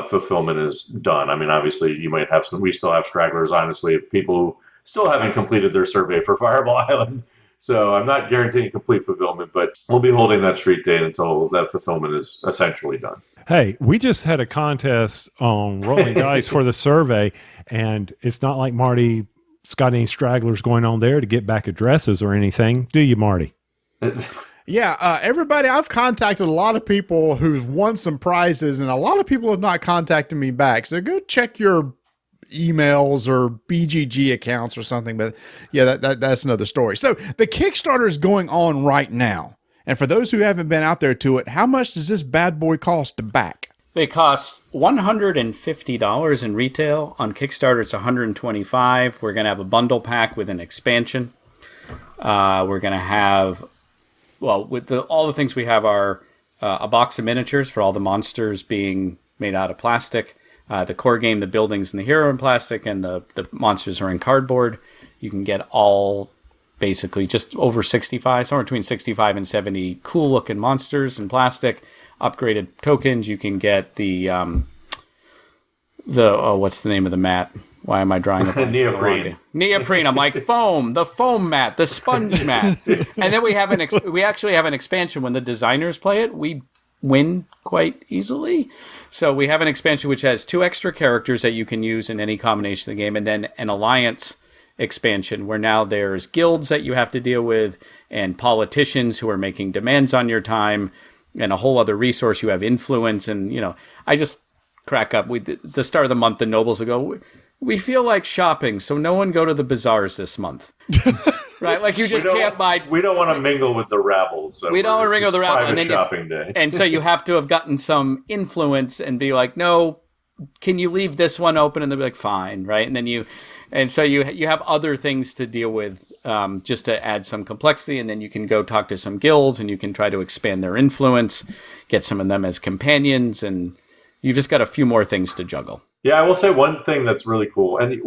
fulfillment is done. I mean, obviously, you might have we still have stragglers, honestly, people who still haven't completed their survey for Fireball Island. So I'm not guaranteeing complete fulfillment, but we'll be holding that street date until that fulfillment is essentially done. Hey, we just had a contest on Rolling Dice for the survey, and it's not like Marty's got any stragglers going on there to get back addresses or anything. Do you, Marty? Yeah, everybody, I've contacted a lot of people who've won some prizes, and a lot of people have not contacted me back. So go check your emails or BGG accounts or something. But yeah, that's another story. So the Kickstarter is going on right now. And for those who haven't been out there to it, how much does this bad boy cost to back? It costs $150 in retail. On Kickstarter, it's $125. We're going to have a bundle pack with an expansion. We're going to have, with all the things we have are a box of miniatures for all the monsters being made out of plastic. The core game, the buildings and the hero in plastic, and the monsters are in cardboard. You can get all basically just over 65, somewhere between 65 and 70 cool looking monsters in plastic, upgraded tokens. You can get the what's the name of the mat? Why am I drawing a neoprene? Neoprene. I'm like foam, the foam mat, the sponge mat. And then we actually have an expansion. When the designers play it, we win quite easily. So we have an expansion which has 2 extra characters that you can use in any combination of the game, and then an alliance expansion where now there's guilds that you have to deal with and politicians who are making demands on your time and a whole other resource. You have influence, and I just crack up. The start of the month, the nobles will go, we feel like shopping, so no one go to the bazaars this month. Right? Like you just can't buy. We don't want to mingle with the rabble. So we don't want to mingle with the rabble. And then shopping day. And so you have to have gotten some influence and be like, no, can you leave this one open? And they'll be like, fine, right? And so you have other things to deal with, just to add some complexity, and then you can go talk to some guilds and you can try to expand their influence, get some of them as companions, and you've just got a few more things to juggle. Yeah, I will say one thing that's really cool, and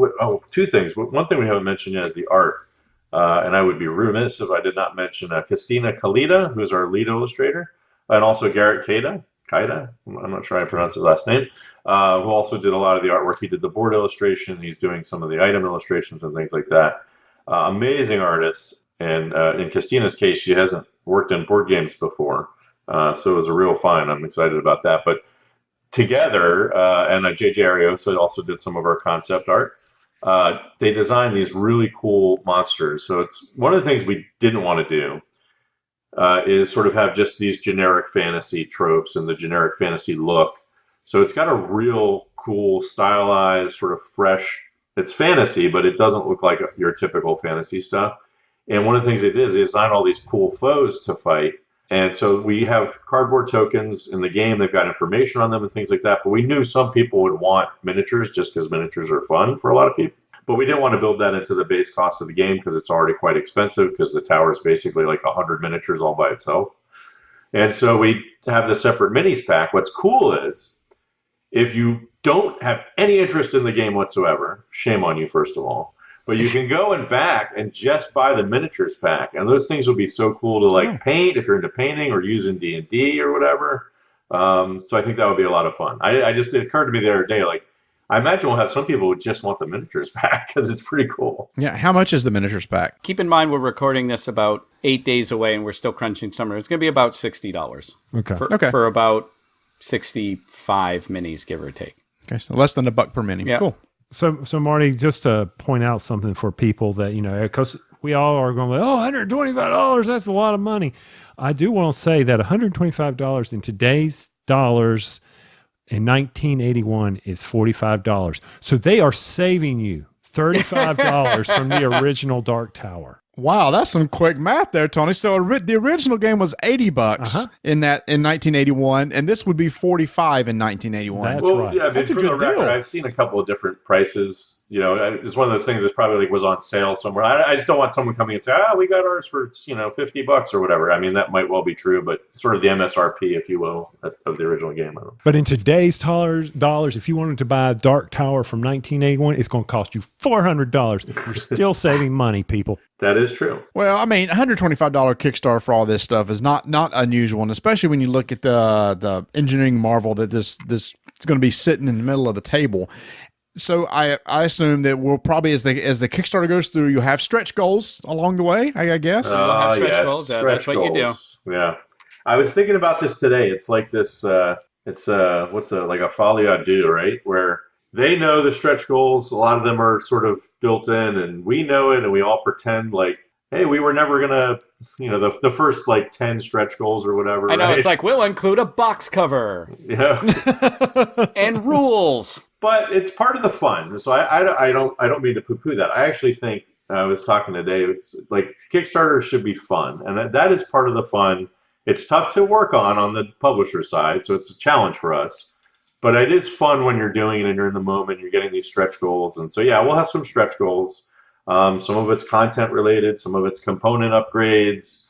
2 things. One thing we haven't mentioned yet is the art, and I would be remiss if I did not mention Christina Kalita, who's our lead illustrator, and also Garrett Kaida, I'm not sure how I pronounce his last name, who also did a lot of the artwork. He did the board illustration. He's doing some of the item illustrations and things like that. Amazing artist. And in Christina's case, she hasn't worked in board games before, so it was a real find. I'm excited about that. But together, and JJ Ariosa also did some of our concept art. They designed these really cool monsters. So it's one of the things we didn't want to do is sort of have just these generic fantasy tropes and the generic fantasy look. So it's got a real cool, stylized, sort of fresh. It's fantasy, but it doesn't look like your typical fantasy stuff. And one of the things they did is they designed all these cool foes to fight. And so we have cardboard tokens in the game. They've got information on them and things like that. But we knew some people would want miniatures just because miniatures are fun for a lot of people. But we didn't want to build that into the base cost of the game because it's already quite expensive because the tower is basically like 100 miniatures all by itself. And so we have the separate minis pack. What's cool is if you don't have any interest in the game whatsoever, shame on you, first of all. But you can go and back and just buy the miniatures pack, and those things would be so cool to paint if you're into painting or using D&D or whatever. So I think that would be a lot of fun. It occurred to me the other day, I imagine we'll have some people who just want the miniatures pack because it's pretty cool. Yeah, how much is the miniatures pack? Keep in mind we're recording this about 8 days away, and we're still crunching summer. It's going to be about $60. Okay. For about 65 minis, give or take. Okay, so less than $1 per mini. Yep. Cool. So Marty, just to point out something for people that, because we all are going like, $125, that's a lot of money. I do want to say that $125 in today's dollars in 1981 is $45. So they are saving you $35 from the original Dark Tower. Wow, that's some quick math there, Tony. So the original game was $80 in 1981, and this would be $45 in 1981. That's well, right. Yeah, That's a for good the record, deal. I've seen a couple of different prices. It's one of those things that probably was on sale somewhere. I just don't want someone coming and say, we got ours for $50 or whatever. I mean, that might well be true, but sort of the MSRP, if you will, of the original game. But in today's dollars, if you wanted to buy a Dark Tower from 1981, it's going to cost you $400. You're still saving money, people. That is true. Well, I mean, $125 Kickstarter for all this stuff is not unusual, and especially when you look at the engineering marvel that this is going to be sitting in the middle of the table. So I assume that we'll probably, as the Kickstarter goes through, you'll have stretch goals along the way, I guess. Have stretch Yes, goals. stretch That's what you do. goals. Yeah. I was thinking about this today. It's like this, like a folie à deux, right? Where they know the stretch goals. A lot of them are sort of built in, and we know it, and we all pretend like, hey, we were never going to, the first 10 stretch goals or whatever. I know, right? it's like, we'll include a box cover and rules. But it's part of the fun. So I don't mean to poo-poo that. I actually think, I was talking today, it's like Kickstarter should be fun. And that is part of the fun. It's tough to work on the publisher side, so it's a challenge for us. But it is fun when you're doing it and you're in the moment, you're getting these stretch goals. And so, yeah, we'll have some stretch goals. Some of it's content related, some of it's component upgrades,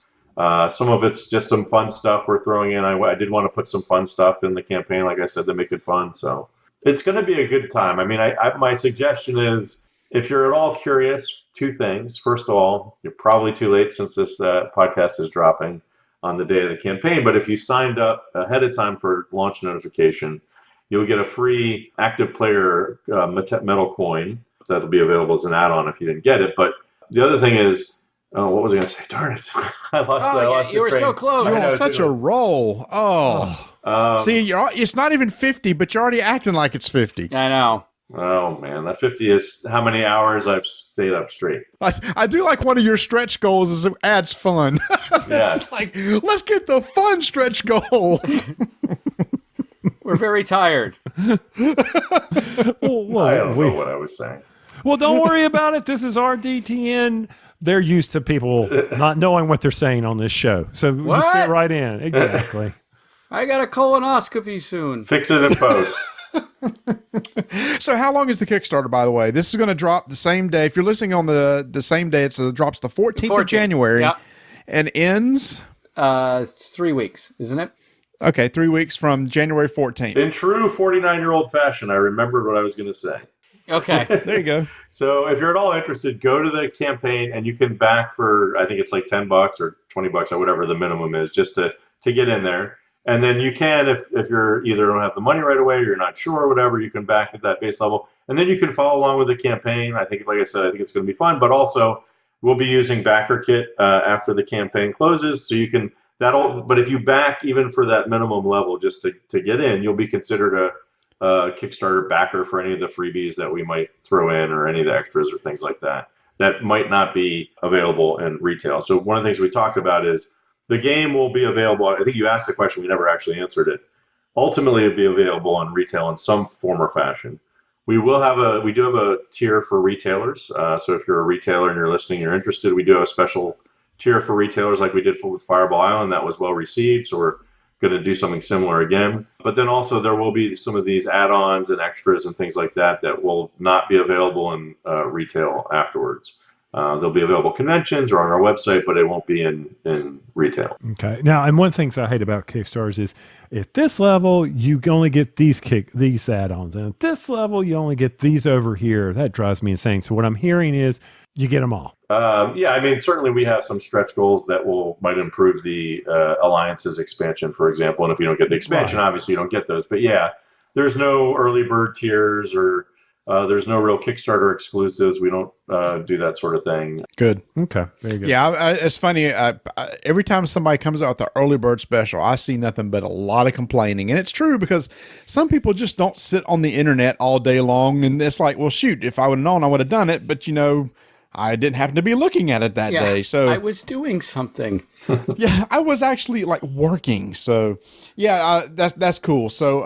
some of it's just some fun stuff we're throwing in. I did want to put some fun stuff in the campaign, like I said, to make it fun. So it's going to be a good time. I mean, my suggestion is, if you're at all curious, 2 things. First of all, you're probably too late since this podcast is dropping on the day of the campaign. But if you signed up ahead of time for launch notification, you'll get a free active player metal coin that'll be available as an add-on if you didn't get it. But the other thing is, what was I going to say? Darn it. I lost You were so close. You're on such a roll. See, it's not even 50, but you're already acting like it's 50. I know. Oh man, that 50 is how many hours I've stayed up straight. I do like one of your stretch goals is it adds fun. Yes. It's like, let's get the fun stretch goal. We're very tired. I don't know what I was saying. Well, don't worry about it. This is our DTN. They're used to people not knowing what they're saying on this show. So you fit right in. Exactly. I got a colonoscopy soon. Fix it in post. So how long is the Kickstarter, by the way? This is going to drop the same day. If you're listening on the same day, it drops the 14th of January and ends? 3 weeks, isn't it? Okay, 3 weeks from January 14th. In true 49-year-old fashion, I remembered what I was going to say. Okay. There you go. So if you're at all interested, go to the campaign and you can back for, I think it's like $10 or $20 or whatever the minimum is, just to get in there. And then you can, if you're either don't have the money right away or you're not sure or whatever, you can back at that base level. And then you can follow along with the campaign. I think, like I said, I think it's going to be fun. But also, we'll be using Backer Kit after the campaign closes. So you can, but if you back even for that minimum level just to get in, you'll be considered a Kickstarter backer for any of the freebies that we might throw in or any of the extras or things like that might not be available in retail. So one of the things we talked about is the game will be available. I think you asked the question, we never actually answered it. Ultimately, it'll be available on retail in some form or fashion. We do have a tier for retailers. So if you're a retailer and you're listening, you're interested, we do have a special tier for retailers like we did with Fireball Island. That was well received. So we're going to do something similar again. But then also there will be some of these add-ons and extras and things like that will not be available in retail afterwards. They'll be available conventions or on our website, but it won't be in retail. Okay. Now, and one thing I hate about Kickstarters is at this level, you only get these add-ons. And at this level, you only get these over here. That drives me insane. So what I'm hearing is you get them all. Yeah, I mean, certainly we have some stretch goals that might improve the Alliances expansion, for example. And if you don't get the expansion, obviously you don't get those. But yeah, there's no early bird tiers or there's no real Kickstarter exclusives. We don't do that sort of thing. Good. Okay. There you go. Yeah, it's funny. Every time somebody comes out with the early bird special, I see nothing but a lot of complaining. And it's true because some people just don't sit on the internet all day long. And it's like, well, shoot, if I would have known, I would have done it. But, I didn't happen to be looking at it that day. So I was doing something. Yeah, I was actually like working. So yeah, that's cool. So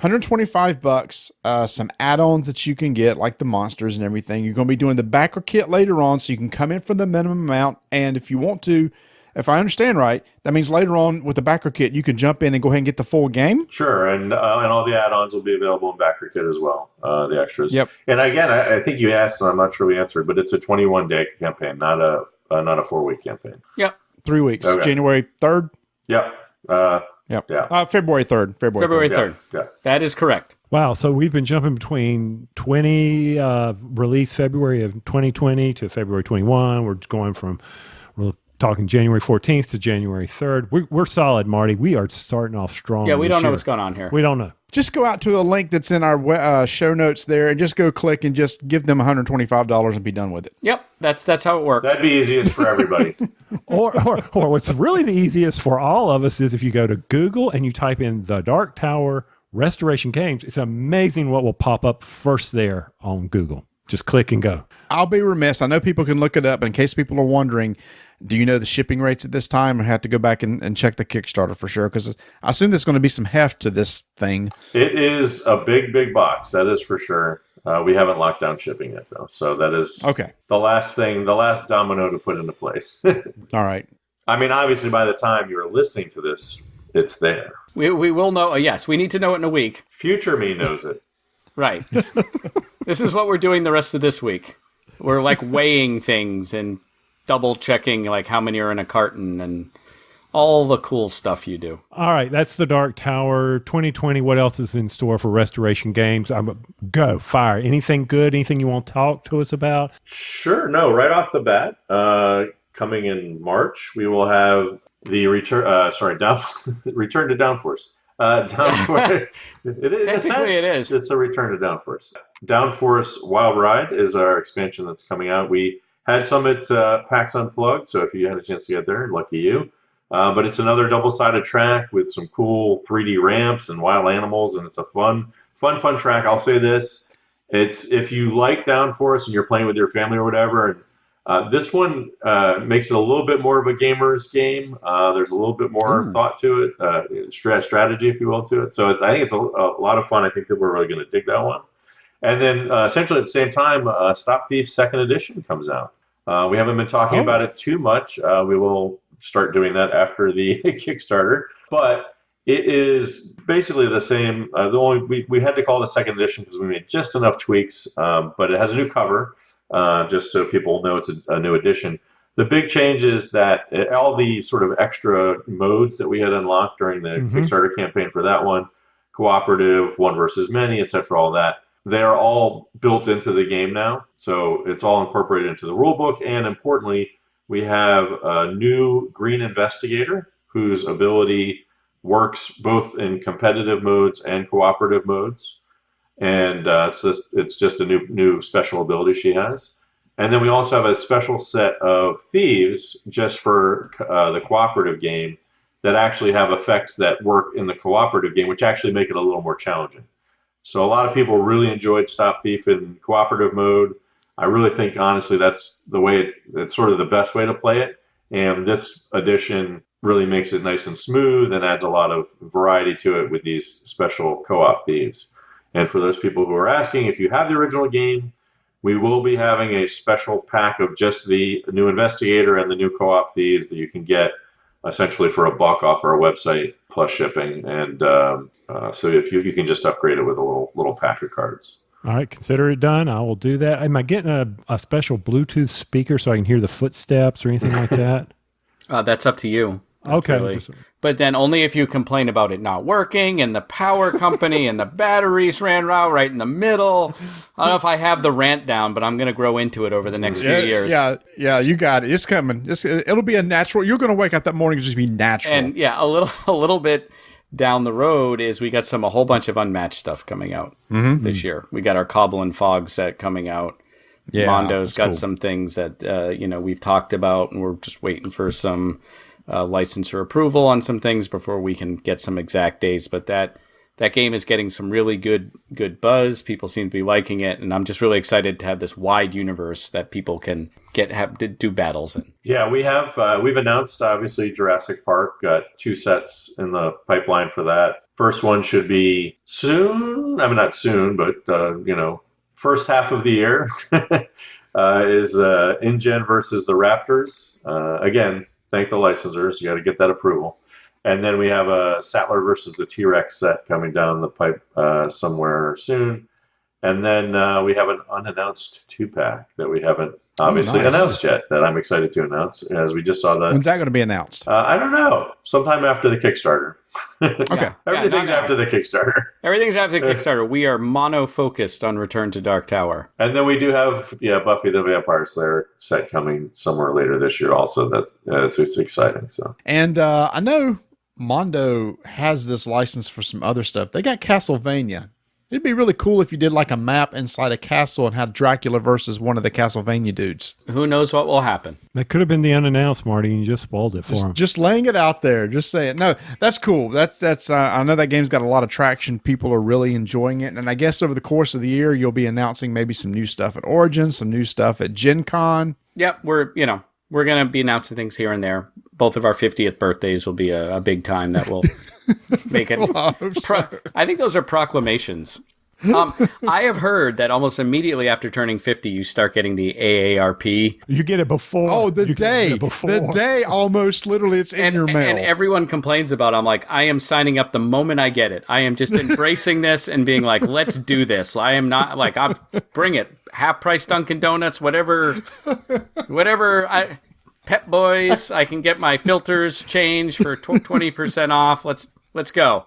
$125, some add-ons that you can get, like the monsters and everything. You're going to be doing the backer kit later on, so you can come in for the minimum amount. And if you want to, if I understand right, that means later on with the backer kit, you can jump in and go ahead and get the full game. Sure, and all the add-ons will be available in backer kit as well, the extras. Yep. And again, I think you asked, and I'm not sure we answered, but it's a 21-day campaign, not a 4-week campaign. Yep. 3 weeks. Okay. January 3rd. Yep. Yep. Yeah. February 3rd. February 3rd. Yeah. That is correct. Wow. So we've been jumping between 20 release February of 2020 to February 21. We're talking January 14th to January 3rd. We're solid, Marty. We are starting off strong. Yeah, we don't know what's going on here. We don't know. Just go out to the link that's in our show notes there and just go click and just give them $125 and be done with it. Yep, that's how it works. That'd be easiest for everybody. or what's really the easiest for all of us is if you go to Google and you type in The Dark Tower Restoration Games. It's amazing what will pop up first there on Google. Just click and go. I'll be remiss. I know people can look it up, but in case people are wondering, do you know the shipping rates at this time? I have to go back and check the Kickstarter for sure, because I assume there's going to be some heft to this thing. It is a big box. That is for sure. We haven't locked down shipping yet, though. So that is okay. The last domino to put into place. All right. I mean, obviously, by the time you're listening to this, it's there. We will know. Yes, we need to know it in a week. Future me knows it. Right. This is what we're doing the rest of this week. We're like weighing things and double checking like how many are in a carton and all the cool stuff you do. All right, that's the Dark Tower 2020. What else is in store for Restoration Games? Go fire. Anything good? Anything you want to talk to us about? Sure. No, right off the bat, coming in March, we will have the return to Downforce. Downforce. Technically, it is. It's a return to Downforce. Downforce Wild Ride is our expansion that's coming out. We had some at PAX Unplugged, so if you had a chance to get there, lucky you. But it's another double-sided track with some cool 3D ramps and wild animals, and it's a fun track. I'll say this: it's if you like Downforce and you're playing with your family or whatever. And this one makes it a little bit more of a gamer's game. There's a little bit more thought to it, strategy, if you will, to it. So I think it's a lot of fun. I think people are really going to dig that one. And then essentially at the same time, Stop Thief 2nd Edition comes out. We haven't been talking about it too much. We will start doing that after the Kickstarter. But it is basically the same. The only we had to call it a 2nd edition because we made just enough tweaks. But it has a new cover, just so people know it's a new edition. The big change is that all the sort of extra modes that we had unlocked during the Kickstarter campaign for that one, cooperative, one versus many, etc., all that, they're all built into the game now. So it's all incorporated into the rulebook. And importantly, we have a new green investigator whose ability works both in competitive modes and cooperative modes. And it's just a new special ability she has. And then we also have a special set of thieves just for the cooperative game that actually have effects that work in the cooperative game, which actually make it a little more challenging. So a lot of people really enjoyed Stop Thief in cooperative mode. I really think, honestly, that's it's sort of the best way to play it. And this edition really makes it nice and smooth and adds a lot of variety to it with these special co-op thieves. And for those people who are asking, if you have the original game, we will be having a special pack of just the new investigator and the new co-op thieves that you can get essentially for $1 off our website plus shipping. And so if you can just upgrade it with a little pack of cards. All right, consider it done. I will do that. Am I getting a special Bluetooth speaker so I can hear the footsteps or anything like that? That's up to you. Okay. Really. But then only if you complain about it not working and the power company and the batteries ran out right in the middle. I don't know if I have the rant down, but I'm going to grow into it over the next few years. Yeah, you got it. It's coming. It'll be a natural. You're going to wake up that morning and just be natural. And yeah, a little bit down the road is we got a whole bunch of unmatched stuff coming out this year. We got our Cobble and Fog set coming out. Yeah, Mondo's got some things that we've talked about, and we're just waiting for some licensor approval on some things before we can get some exact dates. But that game is getting some really good buzz. People seem to be liking it, and I'm just really excited to have this wide universe that people can have to do battles in. Yeah, we've announced obviously Jurassic Park. Got 2 sets in the pipeline for that. First one should be soon. I mean, not soon, but first half of the year is InGen versus the Raptors. Again, thank the licensors. You got to get that approval. And then we have a Sattler versus the T-Rex set coming down the pipe somewhere soon. And then we have an unannounced 2-pack that we haven't obviously announced yet that I'm excited to announce, as we just saw that. When's that going to be announced? I don't know. Sometime after the Kickstarter. Okay. Everything's after the Kickstarter. Everything's after the Kickstarter. We are mono-focused on Return to Dark Tower. And then we do have Buffy the Vampire Slayer set coming somewhere later this year also. It's exciting. So. And I know Mondo has this license for some other stuff. They got Castlevania. It'd be really cool if you did like a map inside a castle and had Dracula versus one of the Castlevania dudes. Who knows what will happen? That could have been the unannounced, Marty, and you just spoiled it for him. Just laying it out there. Just saying. No, that's cool. That's. I know that game's got a lot of traction. People are really enjoying it. And I guess over the course of the year, you'll be announcing maybe some new stuff at Origins, some new stuff at Gen Con. Yep, we're going to be announcing things here and there. Both of our 50th birthdays will be a big time that will make it. I think those are proclamations. I have heard that almost immediately after turning 50, you start getting the AARP. You get it before. Oh, the day almost literally it's in your mail. And everyone complains about it. I'm like, I am signing up the moment I get it. I am just embracing this and being like, let's do this. I am not like, bring it. Half price Dunkin' Donuts, whatever. Pep Boys, I can get my filters changed for 20% off. Let's go.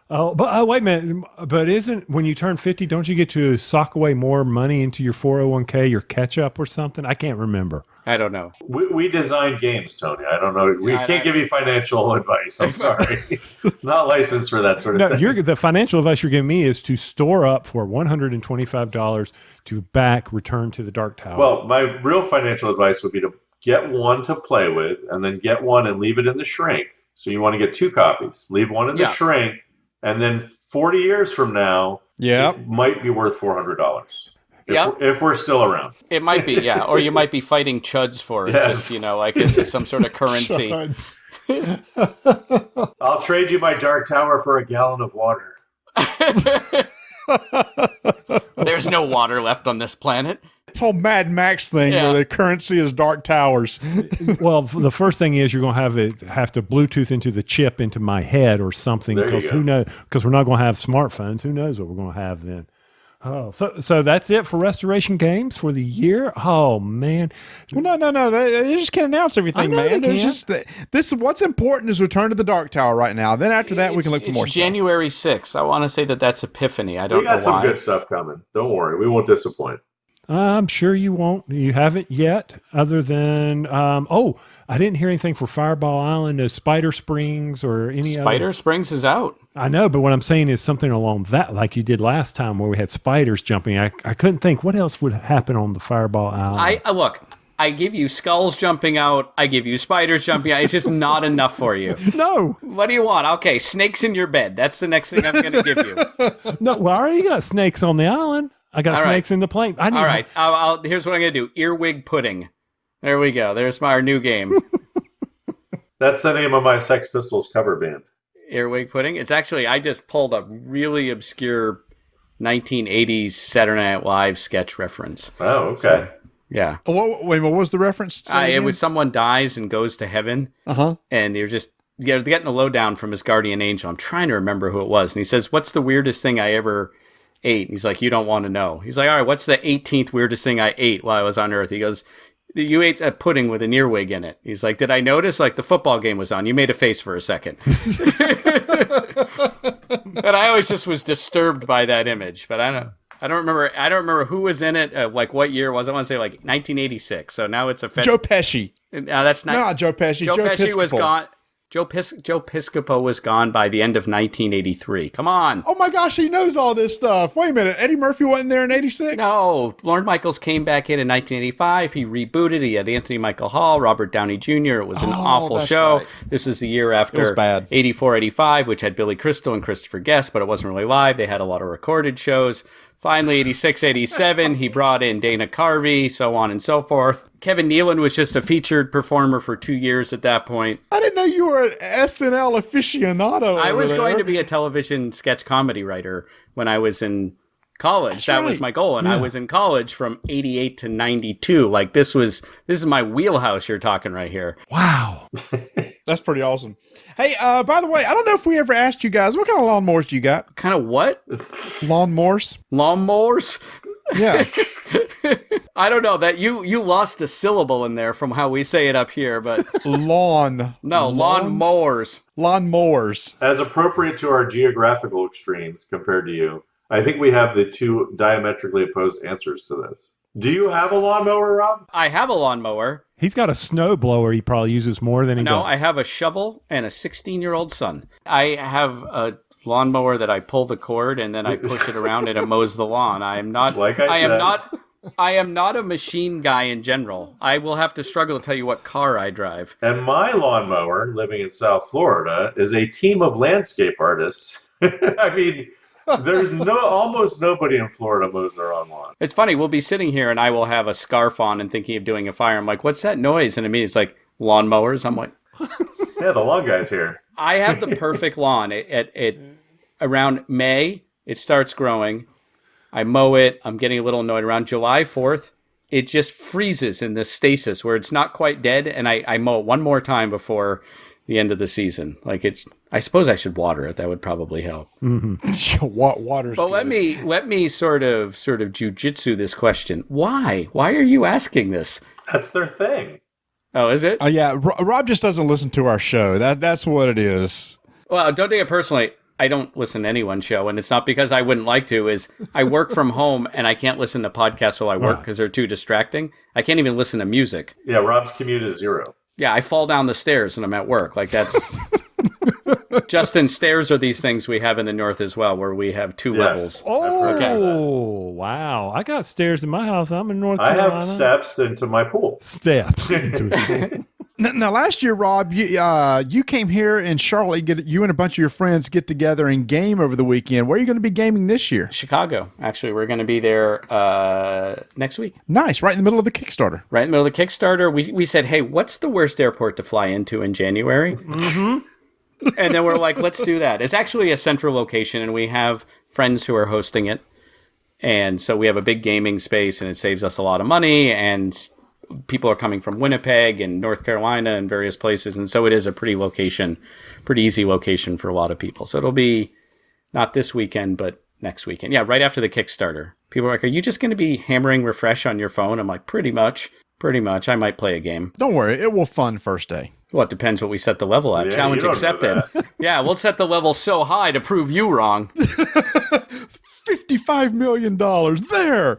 Oh, but wait a minute. But when you turn 50, don't you get to sock away more money into your 401k, your catch-up or something? I can't remember. I don't know. We design games, Tony. I don't know. We can't give you financial advice. I'm sorry. Not licensed for that sort of thing. The financial advice you're giving me is to store up for $125 to back Return to the Dark Tower. Well, my real financial advice would be to get one to play with, and then get one and leave it in the shrink. So you want to get 2 copies. Leave one in the shrink, and then 40 years from now, it might be worth $400. If we're still around. It might be, yeah. Or you might be fighting chuds for it. Yes. Just, like it's some sort of currency. I'll trade you my Dark Tower for a gallon of water. There's no water left on this planet. This whole Mad Max thing where the currency is Dark Towers. Well, the first thing is you're going to have to Bluetooth into the chip into my head or something, because who knows? Because we're not going to have smartphones. Who knows what we're going to have then? Oh, so that's it for restoration games for the year. Oh man! Well, no. They just can't announce everything, man. There's just this. What's important is Return to the Dark Tower right now. Then after that, we can look for more. It's January 6th. I want to say that's Epiphany. I don't know why. We got some good stuff coming. Don't worry, we won't disappoint. I'm sure you won't. You haven't yet, other than I didn't hear anything for Fireball Island, no Spider Springs or any Spider Springs is out. I know, but what I'm saying is something along that, like you did last time where we had spiders jumping. I couldn't think what else would happen on the Fireball Island. I give you skulls jumping out. I give you spiders jumping out. It's just not enough for you. No. What do you want? Okay, snakes in your bed. That's the next thing I'm going to give you. No, well, I already got snakes on the island. I got snakes in the plane. All right. Here's what I'm going to do. Earwig pudding. There we go. There's our new game. That's the name of my Sex Pistols cover band. Earwig pudding. It's actually, I just pulled a really obscure 1980s Saturday Night Live sketch reference. Oh, okay. So, yeah. What was the reference? It was someone dies and goes to heaven. And you're getting the lowdown from his guardian angel. I'm trying to remember who it was. And he says, "What's the weirdest thing I ever ate?" And he's like, "You don't want to know." He's like, "All right, what's the 18th weirdest thing I ate while I was on Earth?" He goes, "You ate a pudding with an earwig in it." He's like, "Did I notice? Like the football game was on. You made a face for a second." And I always just was disturbed by that image, but I don't remember who was in it, like what year it was. I want to say like 1986. So now it's a Joe Pesci. That's not Joe Pesci. Joe Pesci was gone. Joe Piscopo was gone by the end of 1983. Come on. Oh my gosh, he knows all this stuff. Wait a minute. Eddie Murphy wasn't there in 86? No. Lorne Michaels came back in 1985. He rebooted. He had Anthony Michael Hall, Robert Downey Jr. It was an awful show. Right. This is the year after 84, 85, which had Billy Crystal and Christopher Guest, but it wasn't really live. They had a lot of recorded shows. Finally, 86, 87, he brought in Dana Carvey, so on and so forth. Kevin Nealon was just a featured performer for 2 years at that point. I didn't know you were an SNL aficionado. I was going to be a television sketch comedy writer when I was in college. That was my goal. And I was in college from 88 to 92. Like this is my wheelhouse you're talking right here. Wow. That's pretty awesome. Hey, by the way, I don't know if we ever asked you guys, what kind of lawnmowers do you got? Kind of what? Lawnmowers? Lawnmowers? Yeah. I don't know that you lost a syllable in there from how we say it up here, but lawnmowers. Lawnmowers. As appropriate to our geographical extremes compared to you, I think we have the two diametrically opposed answers to this. Do you have a lawnmower, Rob? I have a lawnmower. He's got a snow blower he probably uses more than he does. No, I have a shovel and a 16-year-old son. I have a lawnmower that I pull the cord and then I push it around and it mows the lawn. I am not I am not a machine guy in general. I will have to struggle to tell you what car I drive. And my lawnmower, living in South Florida, is a team of landscape artists. I mean, there's almost nobody in Florida mows their own lawn. It's funny, we'll be sitting here and I will have a scarf on and thinking of doing a fire. I'm like, what's that noise? And to me, it's like lawnmowers. I'm like, yeah, the lawn guy's here. I have the perfect lawn. It around May, it starts growing. I mow it. I'm getting a little annoyed. Around July 4th, it just freezes in this stasis where it's not quite dead. And I mow it one more time before the end of the season. I suppose I should water it. That would probably help. Mm-hmm. Water's But good. let me sort of jujitsu this question. Why? Why are you asking this? That's their thing. Oh, is it? Yeah, Rob just doesn't listen to our show. That's what it is. Well, don't take it personally. I don't listen to anyone's show, and it's not because I wouldn't like to. Is I work from home, and I can't listen to podcasts while I work because they're too distracting. I can't even listen to music. Yeah, Rob's commute is 0. Yeah, I fall down the stairs and I'm at work. Like that's Justin, stairs are these things we have in the north as well, where we have two levels. Oh, wow. I got stairs in my house. I'm in North I Carolina. have steps into my pool. Steps into it. Now, last year, Rob, you came here in Charlotte. You and a bunch of your friends get together and game over the weekend. Where are you going to be gaming this year? Chicago. Actually, we're going to be there next week. Nice, right in the middle of the Kickstarter. Right in the middle of the Kickstarter. We said, hey, what's the worst airport to fly into in January? Mm-hmm. And then we're like, let's do that. It's actually a central location, and we have friends who are hosting it. And so we have a big gaming space, and it saves us a lot of money, and people are coming from Winnipeg and North Carolina and various places. And so it is a pretty easy location for a lot of people. So it'll be not this weekend, but next weekend. Yeah, right after the Kickstarter. People are like, are you just going to be hammering refresh on your phone? I'm like, pretty much. I might play a game. Don't worry, it will fun first day. Well, it depends what we set the level at. Yeah, Challenge you don't know accepted. Yeah, we'll set the level so high to prove you wrong. $55 million there.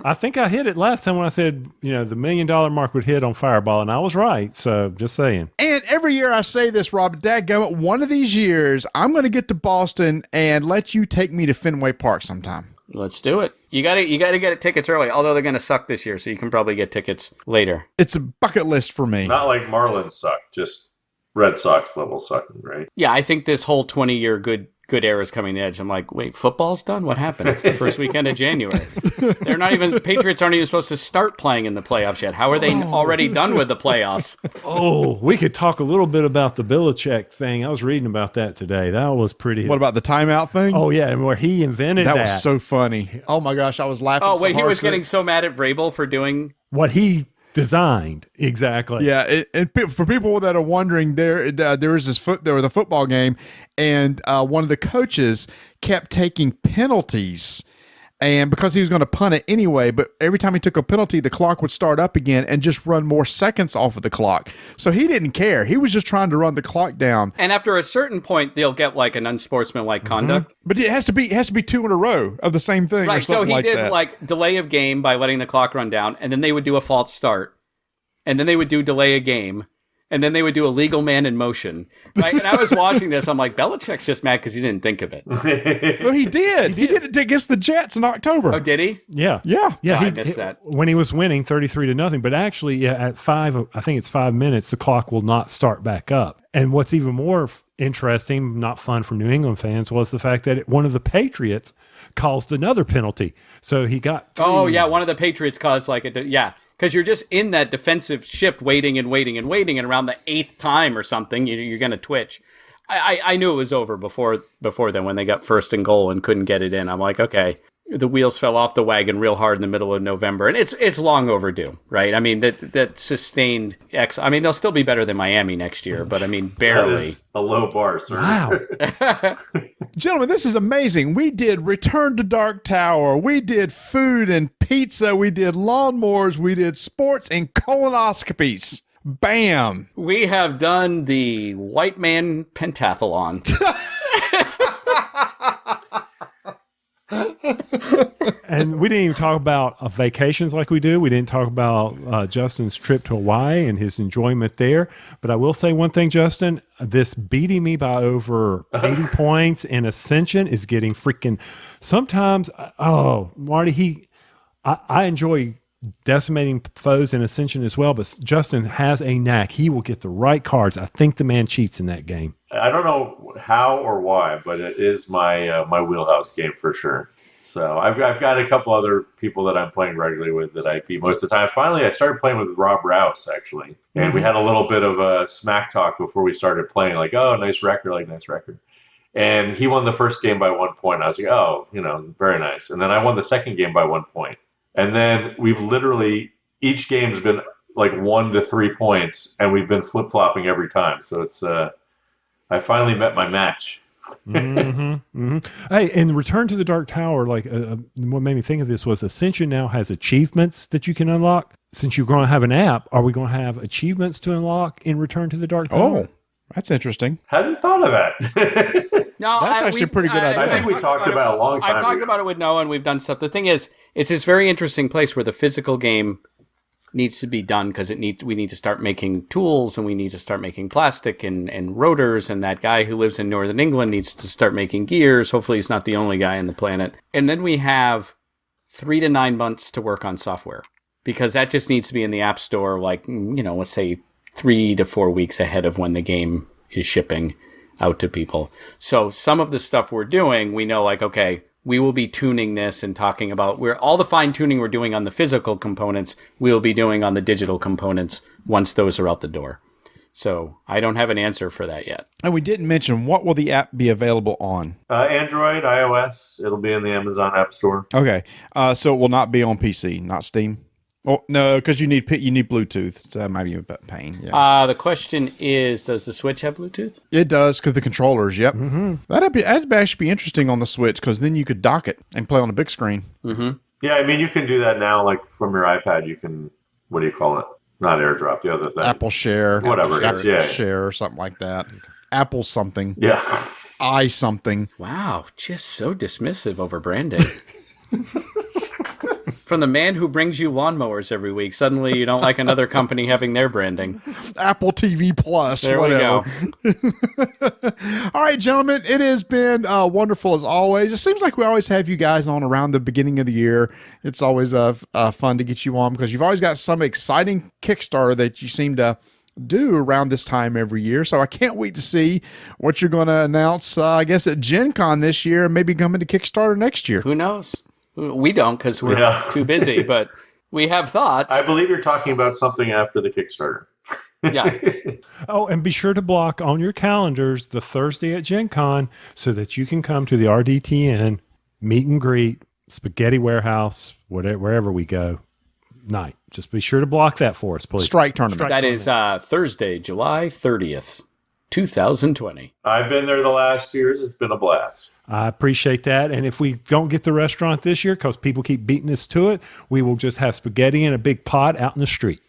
I think I hit it last time when I said, the $1 million mark would hit on Fireball, and I was right. So just saying. And every year I say this, Rob, dadgummit, one of these years I'm going to get to Boston and let you take me to Fenway Park sometime. Let's do it. You got to get tickets early, although they're going to suck this year, so you can probably get tickets later. It's a bucket list for me. Not like Marlins suck, just Red Sox level sucking, right? Yeah, I think this whole 20-year good era is coming to edge. I'm like, wait, football's done? What happened? It's the first weekend of January. Patriots aren't even supposed to start playing in the playoffs yet. How are they already done with the playoffs? Oh, we could talk a little bit about the Belichick thing. I was reading about that today. That was pretty. What about the timeout thing? Oh, yeah, and where he invented that. That was so funny. Oh, my gosh, I was laughing Oh, so wait, he hard was today. getting so mad at Vrabel for doing... What he designed, exactly. Yeah, for people that are wondering, there was the football game, and one of the coaches kept taking penalties, and because he was going to punt it anyway, but every time he took a penalty, the clock would start up again and just run more seconds off of the clock. So he didn't care. He was just trying to run the clock down. And after a certain point, they'll get like an unsportsmanlike conduct. But it has to be two in a row of the same thing. Right, or so something he like did that. like delay of game by letting the clock run down, and then they would do a false start, and then they would do delay a game, and then they would do a legal man in motion. Right, and I was watching this, I'm like, Belichick's just mad because he didn't think of it. Well, he did. He did it against the Jets in October. Oh, did he? Yeah. Yeah. Yeah, I missed that. When he was winning 33-0, but actually at 5, I think it's 5 minutes, the clock will not start back up. And what's even more interesting, not fun for New England fans, was the fact that one of the Patriots caused another penalty. So he got 3. Oh, yeah, one of the Patriots caused because you're just in that defensive shift waiting, and around the 8th time or something, you're going to twitch. I knew it was over before then when they got first and goal and couldn't get it in. I'm like, okay, the wheels fell off the wagon real hard in the middle of November, and it's long overdue, right? I mean, that sustained they'll still be better than Miami next year, but I mean, barely. That is a low bar, sir. Wow. Gentlemen, this is amazing. We did Return to Dark Tower. We did food and pizza. We did lawnmowers. We did sports and colonoscopies. Bam. We have done the white man pentathlon. And we didn't even talk about vacations like we do. We didn't talk about Justin's trip to Hawaii and his enjoyment there. But I will say one thing, Justin, this beating me by over 80 points in Ascension is getting freaking sometimes. Oh, Marty, I enjoy decimating foes in Ascension as well, but Justin has a knack. He will get the right cards. I think the man cheats in that game. I don't know how or why, but it is my my wheelhouse game for sure. So I've got a couple other people that I'm playing regularly with that I beat most of the time. Finally, I started playing with Rob Rouse, actually. And we had a little bit of a smack talk before we started playing, like, oh, nice record. And he won the first game by 1 point. I was like, oh, very nice. And then I won the second game by 1 point. And then we've literally, each game's been like 1 to 3 points, and we've been flip-flopping every time. So it's, I finally met my match. Hey, in Return to the Dark Tower, like what made me think of this was Ascension now has achievements that you can unlock. Since you're going to have an app, are we going to have achievements to unlock in Return to the Dark Tower? Oh, that's interesting. Hadn't thought of that. No, That's actually a pretty good idea. I think we talked about it a long time I've talked ago. about it with Noah, and we've done stuff. The thing is, it's this very interesting place where the physical game needs to be done because we need to start making tools and we need to start making plastic and rotors. And that guy who lives in Northern England needs to start making gears. Hopefully he's not the only guy on the planet. And then we have 3 to 9 months to work on software because that just needs to be in the App Store, like, let's say 3 to 4 weeks ahead of when the game is shipping out to people. So some of the stuff we're doing, we know, like, okay, we will be tuning this and talking about all the fine tuning we're doing on the physical components, we'll be doing on the digital components once those are out the door. So I don't have an answer for that yet. And we didn't mention, what will the app be available on? Android, iOS. It'll be in the Amazon App Store. Okay. So it will not be on PC, not Steam? Oh, no, because you need Bluetooth, so that might be a pain. Yeah. The question is, does the Switch have Bluetooth? It does, because the controllers, yep. Mm-hmm. That'd actually be interesting on the Switch, because then you could dock it and play on a big screen. Mm-hmm. Yeah, I mean, you can do that now, like from your iPad. You can, what do you call it? Not AirDrop, the other thing. Apple Share. Whatever it is, yeah. Share or something like that. Apple something. Yeah. I something. Wow, just so dismissive over branding. From the man who brings you lawnmowers every week, suddenly you don't like another company having their branding. Apple TV Plus, there whatever. We go. All right, gentlemen, it has been wonderful as always. It seems like we always have you guys on around the beginning of the year. It's always fun to get you on because you've always got some exciting Kickstarter that you seem to do around this time every year. So I can't wait to see what you're going to announce, I guess, at Gen Con this year and maybe coming to Kickstarter next year. Who knows? We don't because we're too busy, but we have thoughts. I believe you're talking about something after the Kickstarter. Yeah. Oh, and be sure to block on your calendars the Thursday at Gen Con so that you can come to the RDTN meet and greet, Spaghetti Warehouse, wherever we go, night. Just be sure to block that for us, please. Strike tournament. That is Thursday, July 30th, 2020. I've been there the last years. It's been a blast. I appreciate that. And if we don't get the restaurant this year because people keep beating us to it, we will just have spaghetti in a big pot out in the street.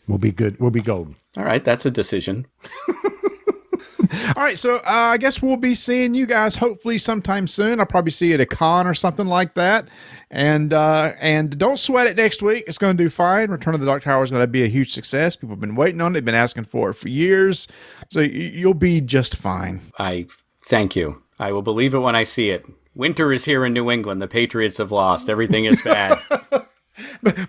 We'll be good. We'll be golden. All right. That's a decision. All right. So I guess we'll be seeing you guys hopefully sometime soon. I'll probably see you at a con or something like that. And don't sweat it next week. It's going to do fine. Return of the Dark Tower is going to be a huge success. People have been waiting on it. They've been asking for it for years. So you'll be just fine. I thank you. I will believe it when I see it. Winter is here in New England. The Patriots have lost. Everything is bad.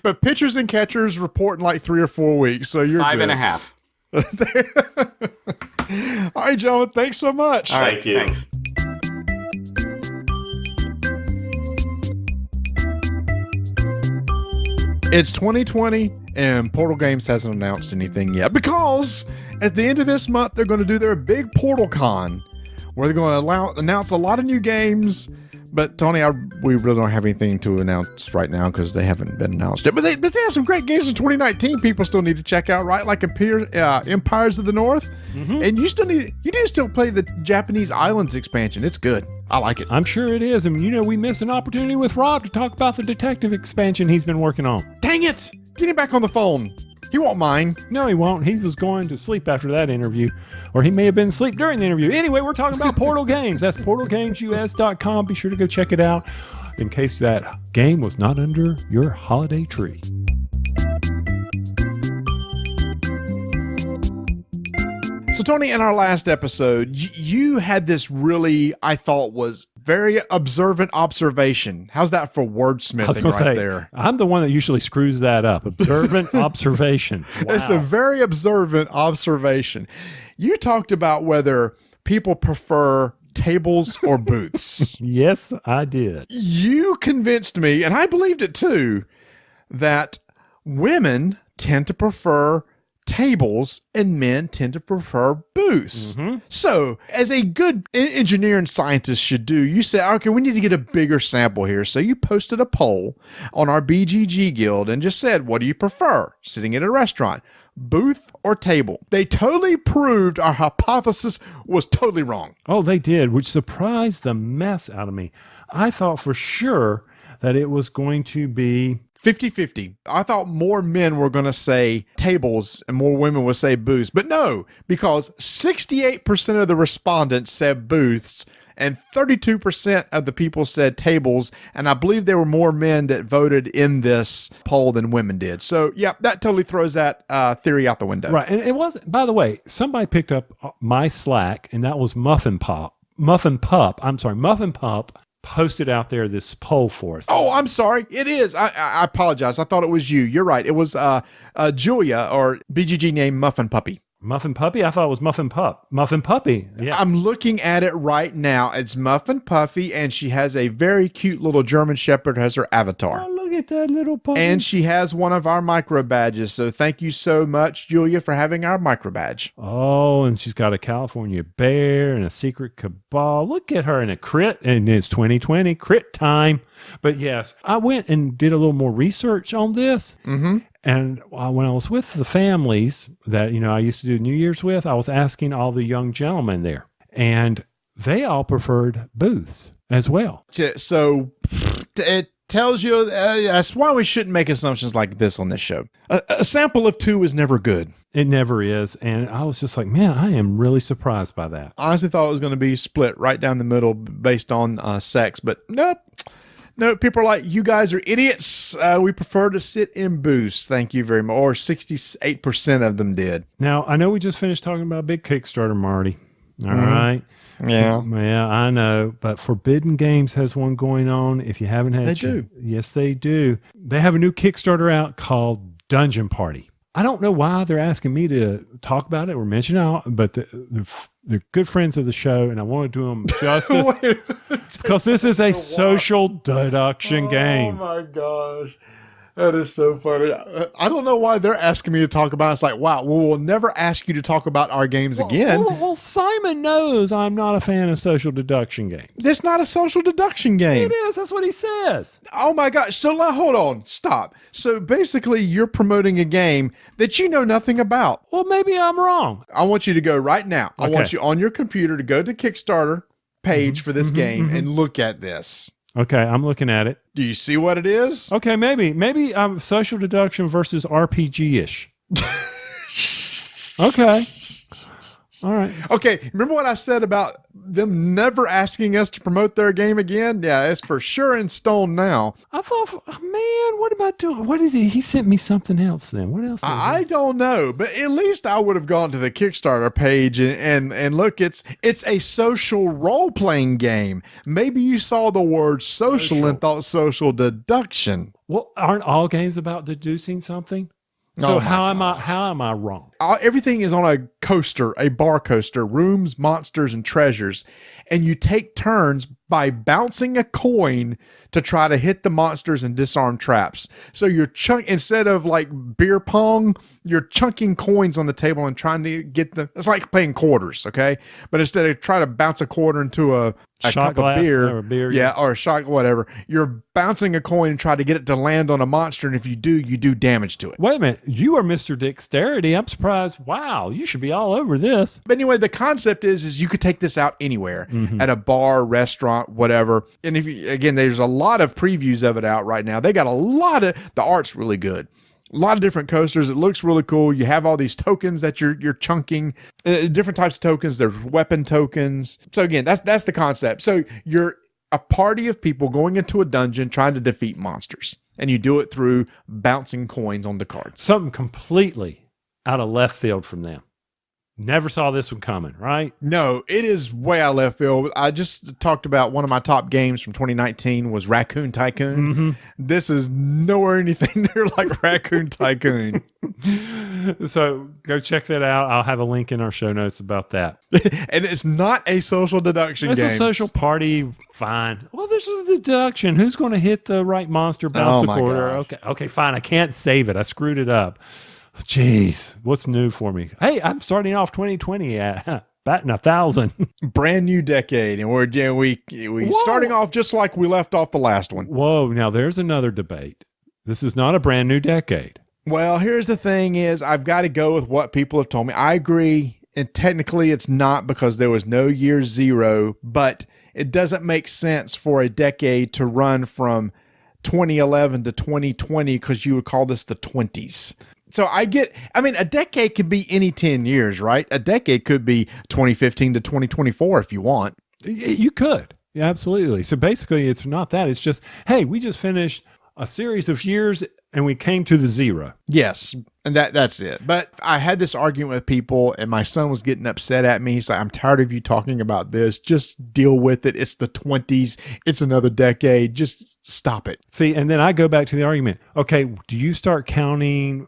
but pitchers and catchers report in like 3 or 4 weeks. So you're 5.5. All right, gentlemen. Thanks so much. All right. Thank you. Thanks. It's 2020 and Portal Games hasn't announced anything yet because at the end of this month, they're going to do their big Portal Con where they're going to announce a lot of new games. But Tony, we really don't have anything to announce right now because they haven't been announced yet. But they have some great games in 2019 people still need to check out, right? Like Empires of the North. Mm-hmm. And you do still play the Japanese Islands expansion. It's good. I like it. I'm sure it is. And we missed an opportunity with Rob to talk about the detective expansion he's been working on. Dang it. Get him back on the phone. He won't mind. No, he won't. He was going to sleep after that interview, or he may have been asleep during the interview. Anyway, we're talking about Portal Games. That's portalgamesus.com. Be sure to go check it out in case that game was not under your holiday tree. So, Tony, in our last episode, you had this really, I thought, was very observant observation. How's that for wordsmithing there? I'm the one that usually screws that up. Observant observation. Wow. It's a very observant observation. You talked about whether people prefer tables or booths. Yes, I did. You convinced me, and I believed it too, that women tend to prefer tables and men tend to prefer booths. Mm-hmm. So, as a good engineer and scientist should do, you said, okay, we need to get a bigger sample here. So you posted a poll on our BGG guild and just said, what do you prefer? Sitting at a restaurant, booth or table? They totally proved our hypothesis was totally wrong. Oh, they did, which surprised the mess out of me. I thought for sure that it was going to be 50-50. I thought more men were going to say tables and more women would say booths. But no, because 68% of the respondents said booths and 32% of the people said tables. And I believe there were more men that voted in this poll than women did. So, yeah, that totally throws that theory out the window. Right. And it wasn't, by the way, somebody picked up my Slack, and that was Muffin Pup posted out there this poll for us. Oh, I'm sorry. It is. I apologize. I thought it was you. You're right. It was Julia, or BGG named Muffin Puppy. Muffin Puppy? I thought it was Muffin Pup. Muffin Puppy. Yeah. I'm looking at it right now. It's Muffin Puffy, and she has a very cute little German Shepherd as her avatar. Oh, look at that little puppy. And she has one of our micro badges. So thank you so much, Julia, for having our micro badge. Oh, and she's got a California bear and a secret cabal. Look at her in a crit, and it's 2020 crit time. But yes, I went and did a little more research on this. Mm-hmm. And when I was with the families that, I used to do New Year's with, I was asking all the young gentlemen there, and they all preferred booths as well. So it tells you that's why we shouldn't make assumptions like this on this show. A sample of 2 is never good. It never is. And I was just like, man, I am really surprised by that. I honestly thought it was going to be split right down the middle based on sex, but nope. No, people are like, you guys are idiots. We prefer to sit in booths. Thank you very much. Or 68% of them did. Now, I know we just finished talking about a big Kickstarter, Marty. All right. Yeah. Yeah, I know. But Forbidden Games has one going on. If you haven't had... They do. Yes, they do. They have a new Kickstarter out called Dungeon Party. I don't know why they're asking me to talk about it or mention it, but they're good friends of the show, and I want to do them justice because this is a social deduction game. Oh, my gosh. That is so funny. I don't know why they're asking me to talk about it. It's like, wow, we'll never ask you to talk about our games again. Well, Simon knows I'm not a fan of social deduction games. It's not a social deduction game. It is. That's what he says. Oh, my gosh. So hold on. Stop. So basically, you're promoting a game that you know nothing about. Well, maybe I'm wrong. I want you to go right now. I Okay. want you on your computer to go to Kickstarter page for this game and look at this. Okay, I'm looking at it. Do you see what it is? Okay, maybe I'm social deduction versus RPG-ish. Okay. All right. Okay, remember what I said about them never asking us to promote their game again? Yeah, it's for sure in stone now. I thought, oh, man, what am I doing? What is he? He sent me something else then. What else? I don't know, but at least I would have gone to the Kickstarter page and look, it's a social role-playing game. Maybe you saw the word social and thought social deduction. Well, aren't all games about deducing something? So Oh my how am I wrong? Everything is on a coaster, a bar coaster, rooms, monsters, and treasures. And you take turns by bouncing a coin to try to hit the monsters and disarm traps. So you're instead of like beer pong, you're chunking coins on the table and trying to get them. It's like playing quarters, okay? But instead of trying to bounce a quarter into a Shot cup glass of beer, or a beer, yeah, or a shot, whatever, you're bouncing a coin and try to get it to land on a monster. And if you do damage to it. Wait a minute. You are Mr. Dexterity. I'm surprised. Wow, you should be all over this. But anyway, the concept is you could take this out anywhere at a bar, restaurant, whatever. And if you, again, there's a lot of previews of it out right now. They got a lot of, the art's really good. A lot of different coasters. It looks really cool. You have all these tokens that you're chunking, different types of tokens. There's weapon tokens. So again, that's the concept. So you're a party of people going into a dungeon trying to defeat monsters. And you do it through bouncing coins on the cards. Something completely out of left field from them. Never saw this one coming, right? No, it is way out of left field. I just talked about one of my top games from 2019 was Raccoon Tycoon. This is nowhere anything near like Raccoon Tycoon. So go check that out. I'll have a link in our show notes about that. And it's not a social deduction It's game. a social party. Fine. Well, this is a deduction. Who's going to hit the right monster, bounce Oh the my quarter? gosh. Okay, fine. I can't save it. I screwed it up. Jeez, what's new for me? Hey, I'm starting off 2020 at batting 1,000. Brand new decade. And we're starting off just like we left off the last one. Whoa, now there's another debate. This is not a brand new decade. Well, here's the thing is I've got to go with what people have told me. I agree. And technically it's not because there was no year zero, but it doesn't make sense for a decade to run from 2011 to 2020 because you would call this the 20s. So a decade could be any 10 years, right? A decade could be 2015 to 2024 if you want. You could. Yeah, absolutely. So basically, it's not that. It's just, hey, we just finished a series of years and we came to the zero. Yes, and that's it. But I had this argument with people, and my son was getting upset at me. He's like, I'm tired of you talking about this. Just deal with it. It's the 20s. It's another decade. Just stop it. See, and then I go back to the argument. Okay, do you start counting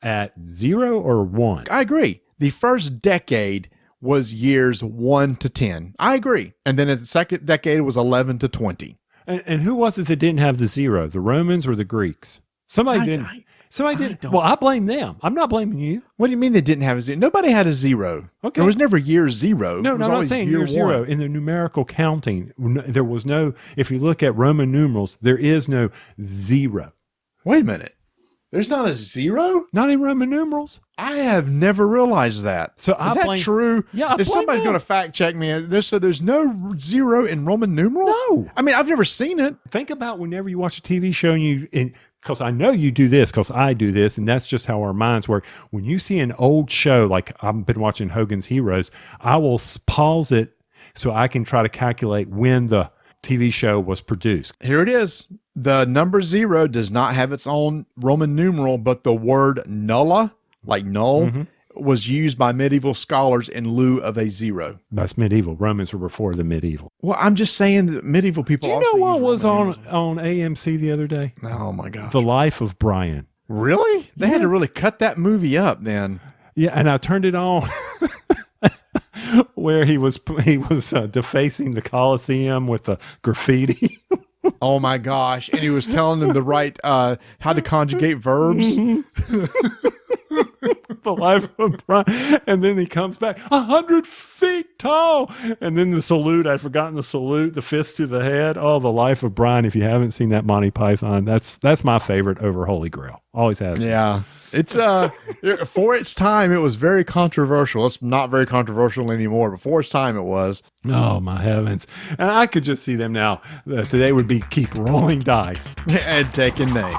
at 0 or 1? I agree. The first decade was years 1 to 10. I agree. And then the second decade was 11 to 20. And who was it that didn't have the 0? The Romans or the Greeks? Somebody didn't. Somebody didn't. Well, I blame them. I'm not blaming you. What do you mean they didn't have a 0? Nobody had a 0. Okay. There was never year 0. No, I'm not saying year 0. In the numerical counting, there was no, if you look at Roman numerals, there is no 0. Wait a minute. There's not a 0? Not in Roman numerals. I have never realized that. So is that true? Yeah, if somebody's going to fact check me, there's no 0 in Roman numerals? No. I mean, I've never seen it. Think about whenever you watch a TV show and because I know you do this because I do this, and that's just how our minds work. When you see an old show, like I've been watching Hogan's Heroes, I will pause it so I can try to calculate when the TV show was produced. Here it is. The number 0 does not have its own Roman numeral, but the word nulla, like null, was used by medieval scholars in lieu of a 0. That's medieval. Romans were before the medieval. Well, I'm just saying that medieval people. Do you know what was on AMC the other day? Oh my gosh! The Life of Brian. Really? They had to really cut that movie up then. Yeah, and I turned it on where he was defacing the Colosseum with the graffiti. Oh my gosh! And he was telling them the right how to conjugate verbs. The Life of Brian, and then he comes back 100 feet tall, and then the salute. I'd forgotten the salute, the fist to the head. Oh, The Life of Brian. If you haven't seen that Monty Python, that's my favorite over Holy Grail. Always has. Yeah, it's for its time, it was very controversial. It's not very controversial anymore. Before its time, it was. Oh my heavens! And I could just see them now. They would keep rolling dice and taking names.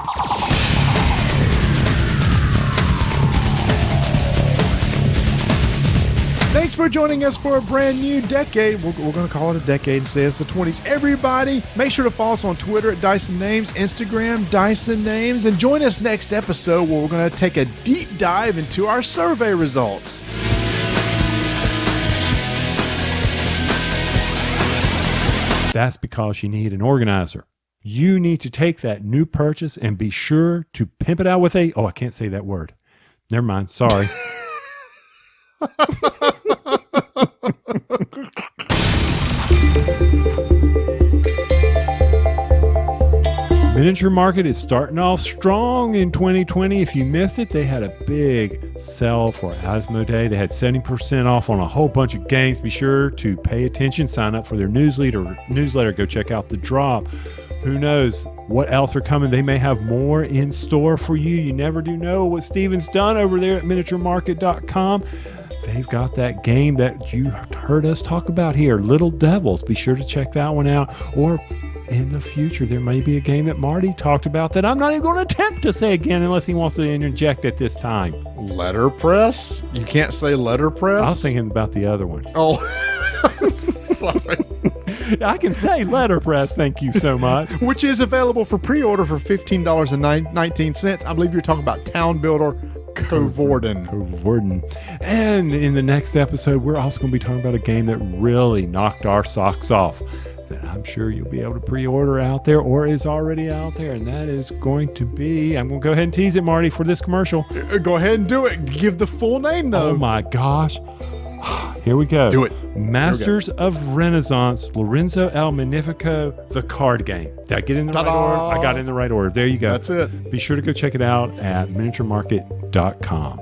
Thanks for joining us for a brand new decade. We're going to call it a decade and say it's the 20s. Everybody, make sure to follow us on Twitter at Dyson Names, Instagram, Dyson Names, and join us next episode where we're going to take a deep dive into our survey results. That's because you need an organizer. You need to take that new purchase and be sure to pimp it out with I can't say that word. Never mind. Sorry. Miniature Market is starting off strong in 2020. If you missed it, they had a big sale for Asmodee. They had 70% off on a whole bunch of games. Be sure to pay attention. Sign up for their newsletter. Go check out the drop. Who knows what else are coming? They may have more in store for you. You never do know what Steven's done over there at miniaturemarket.com. They've got that game that you heard us talk about here, Little Devils. Be sure to check that one out. Or in the future, there may be a game that Marty talked about that I'm not even going to attempt to say again unless he wants to interject at this time. Letterpress? You can't say letterpress? I was thinking about the other one. Oh, sorry. I can say letterpress, thank you so much. Which is available for pre-order for $15.19. I believe you're talking about Town Builder Coevorden. And in the next episode, we're also going to be talking about a game that really knocked our socks off that I'm sure you'll be able to pre-order out there or is already out there. And that is going to be, I'm going to go ahead and tease it, Marty, for this commercial. Go ahead and do it. Give the full name, though. Oh, my gosh. Here we go. Do it. Masters of Renaissance, Lorenzo El Magnifico, the card game. Did I get in the right order? I got in the right order. There you go. That's it. Be sure to go check it out at miniaturemarket.com.